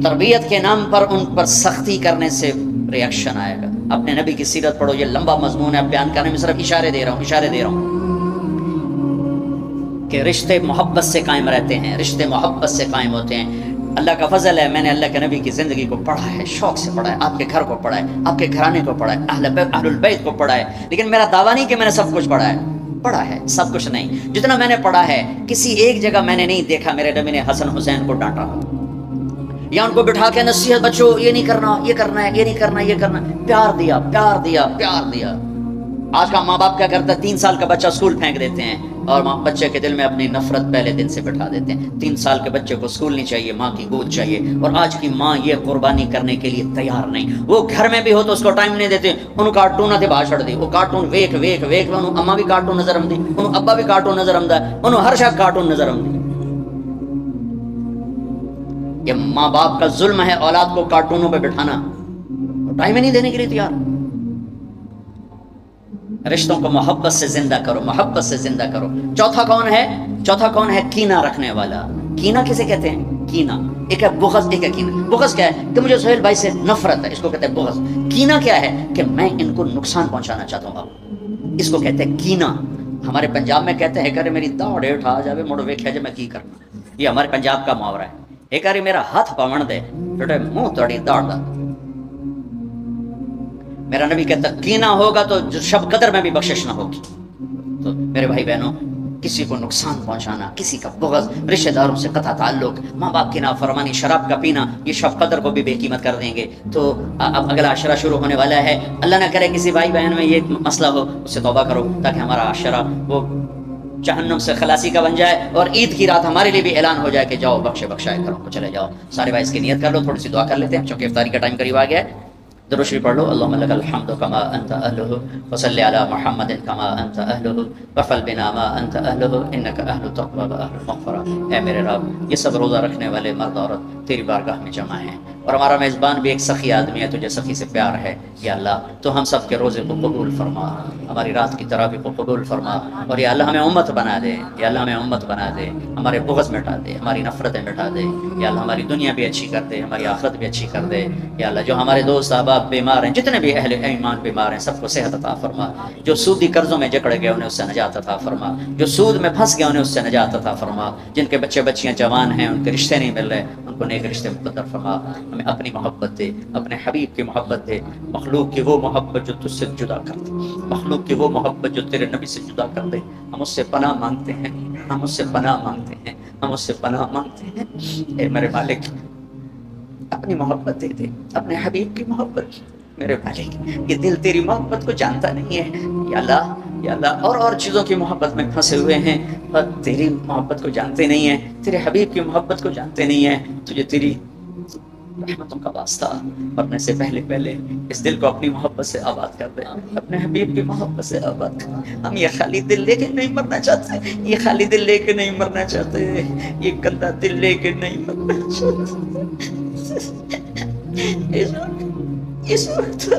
تربیت کے نام پر ان پر سختی کرنے سے ریاکشن آئے گا۔ اپنے نبی کی سیرت پڑھو، یہ لمبا مضمون ہے، بیان کرنے میں صرف اشارے دے رہا ہوں کہ رشتے محبت سے قائم رہتے ہیں، رشتے محبت سے قائم ہوتے ہیں۔ اللہ کا فضل ہے، میں نے اللہ کے نبی کی زندگی کو پڑھا ہے، شوق سے پڑھا ہے، آپ کے گھر کو پڑھا ہے، آپ کے گھرانے کو پڑھا ہے، اہل البیت کو پڑھا ہے، لیکن میرا دعویٰ نہیں کہ میں نے سب کچھ پڑھا ہے، سب کچھ نہیں۔ جتنا میں نے پڑھا ہے کسی ایک جگہ میں نے نہیں دیکھا میرے نبی نے حسن حسین کو ڈانٹا یا ان کو بٹھا کے نصیحت، بچوں یہ نہیں کرنا، یہ کرنا ہے، یہ نہیں کرنا، یہ کرنا۔ پیار دیا۔ آج کا ماں باپ کیا کرتا ہے؟ 3 سال کا بچہ اسکول پھینک دیتے ہیں اور بچے کے دل میں اپنی نفرت پہلے دن سے بٹھا دیتے ہیں۔ 3 سال کے بچے کو اسکول نہیں چاہیے، ماں کی گود چاہیے، اور آج کی ماں یہ قربانی کرنے کے لیے تیار نہیں۔ وہ گھر میں بھی ہو تو اس کو ٹائم نہیں دیتے، ان کارٹون تے باہر چھڑ دی، وہ کارٹون ویک اما بھی کارٹون نظر آمدی، انہوں ابا بھی کارٹون نظر آمدا ہے، انہوں ہر شخص کارٹون نظر آمدی۔ یہ ماں باپ کا ظلم ہے اولاد کو کارٹونوں پہ بٹھانا، ٹائم ہی نہیں دینے کے لیے تیار۔ رشتوں کو محبت سے زندہ کرو۔ چوتھا کون ہے؟ کینہ رکھنے والا۔ کینہ کسے کہتے ہیں؟ کینہ ایک ہے بغض، ایک ہے کینہ۔ بغض کیا ہے؟ کہ مجھے سہیل بھائی سے نفرت ہے، اس کو کہتے ہیں بغض۔ کینہ کیا ہے؟ کہ میں ان کو نقصان پہنچانا چاہتا ہوں، اس کو کہتے ہیں کینہ۔ ہمارے پنجاب میں کہتے ہیں کہ میری داڑ اٹھا جاوے مڑ ویکھیا جے میں کی کرنا، یہ ہمارے پنجاب کا محاورہ ہے۔ ایک باری میرا ہاتھ پاون دے بیٹے منہ تڑی داڑ دا۔ میرا نبی کہتا کینہ ہوگا تو شب قدر میں بھی بخشش نہ ہوگی۔ تو میرے بھائی بہنوں، کسی کو نقصان پہنچانا، کسی کا بغض، رشتہ داروں سے قطع تعلق، ماں باپ کی نافرمانی، شراب کا پینا، یہ شب قدر کو بھی بے قیمت کر دیں گے۔ تو اب اگلا عشرہ شروع ہونے والا ہے، اللہ نہ کرے کسی بھائی بہن میں یہ مسئلہ ہو، اس سے توبہ کرو تاکہ ہمارا عشرہ وہ جہنم سے خلاصی کا بن جائے، اور عید کی رات ہمارے لیے بھی اعلان ہو جائے کہ جاؤ بخشائے کرو کو چلے جاؤ۔ سارے بھائی اس کی نیت کر لو، تھوڑی سی دعا کر لیتے ہیں چونکہ افطاری کا ٹائم قریب آ گیا ہے۔ درود شریف پڑھ لو۔ اللهم لك الحمد كما انت اهله وصل على محمد كما انت اهله وفعل بنا ما انت اهله انك اهل التقوى واهل المغفرة۔ اے میرے رب، یہ سب روزہ رکھنے والے مرد عورت تیری بارگاہ میں جمع ہیں، اور ہمارا میزبان بھی ایک سخی آدمی ہے، تجھے سخی سے پیار ہے۔ یا اللہ تو ہم سب کے روزے کو قبول فرما، ہماری رات کی تراویح کو قبول فرما، اور یا اللہ ہمیں امت بنا دے، یا اللہ ہمیں امت بنا دے، ہمارے بغض مٹا دے، ہماری نفرتیں مٹا دے، یا اللہ ہماری دنیا بھی اچھی کر دے، ہماری آخرت بھی اچھی کر دے۔ یا اللہ جو ہمارے دوست احباب بیمار ہیں، جتنے بھی اہل ایمان بیمار ہیں، سب کو صحت عطا فرما۔ جو سودی قرضوں میں جکڑ گئے انہیں اس سے نجات عطا فرما، جو سود میں پھنس گئے انہیں اس سے نجات عطا فرما، جن کے بچے بچیاں جوان ہیں ان کے رشتے نہیں مل رہے ان کو نیک رشتے مقدر فرما۔ ہمیں اپنی محبت دے، اپنے حبیب کی محبت دے، مخلوق کی وہ محبت جو تجھ سے جدا کر دے، مخلوق کی وہ محبت جو تیرے نبی سے جدا کر دے۔ ہم اس سے پناہ مانگتے ہیں، ہم اس سے پناہ مانگتے ہیں، ہم اس سے پناہ مانگتے ہیں، اے میرے مالک اپنی محبت دے دے، اپنے حبیب کی محبت میرے مالک، یہ دل تیری محبت کو جانتا نہیں ہے یا اللہ، یا اللہ، اور چیزوں کی محبت میں پھنسے ہوئے ہیں اور تیری محبت کو جانتے نہیں ہیں، تیرے حبیب کی محبت کو جانتے نہیں ہیں۔ تجھے تیری رحمتوں کا واسطہ مرنے سے پہلے اس دل کو اپنی محبت سے آباد کر دے، اپنے حبیب کی محبت سے آباد کر دے۔ ہم یہ خالی دل لے کے نہیں مرنا چاہتے، یہ خالی دل لے کے نہیں مرنا چاہتے، یہ گندا دل لے کے نہیں مرنا چاہتے۔ اس وقت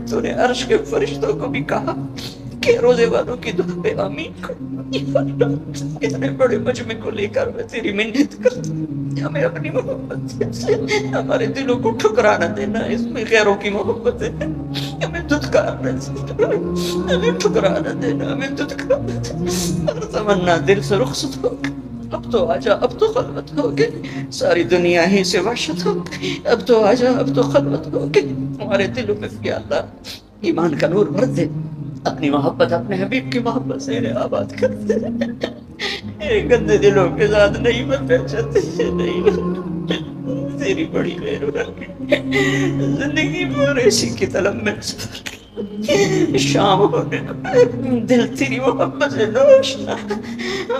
تو نے عرش کے فرشتوں کو بھی کہا کہ روزے والوں کی دعا پہ آمین کرو۔ اتنے بڑے مجمع کو لے کر میں تیری منت کرتا ہوں، ہمیں اپنی محبت سے ہمارے دلوں کو ٹھکرا نہ دینا، اس میں غیروں کی محبت ہے، ہمیں دھتکار نہ دینا، ہمیں ٹھکرا نہ دینا، ہمیں دھتکار نہ دینا۔ ہر تمنا دل سے رخصت ہو، اب تو آجا، اب تو خلوت ہو گئی، ساری دنیا ہی سے وحشت ہو گئی، اب تو آجا، اب تو خلوت ہو گئی، ہمارے دلوں میں یا اللہ ایمان کا نور بھر دے، اپنی محبت اپنے حبیب کی محبت سے انہیں آباد کر دے۔ گندے دلوں کے ساتھ نہیں مرنا چاہتے، نہیں مرنا، تیری بڑی مہربانی، زندگی مویشی کی طلب میں شام ہونے دل تیری محبت سے روشنا،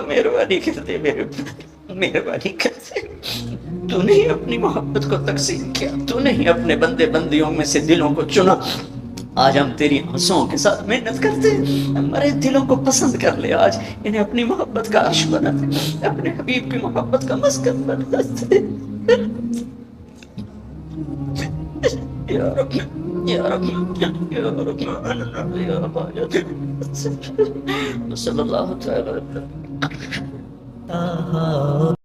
مہربانی کر دے میرے، مہربانی کر دے۔ تو نہیں اپنی محبت کو تقسیم کیا، تو نہیں اپنے بندے بندیوں میں سے دلوں کو چنا، آج ہم تیری آنسوؤں کے ساتھ محنت کرتے ہیں، ہمارے دلوں کو پسند کر لے، آج انہیں اپنی محبت کا عرش بنا دے، اپنے حبیب کی محبت کا مسکن بنا دے۔ یا رب، یا رب، یا رب، یا رب، صلی اللہ تعالی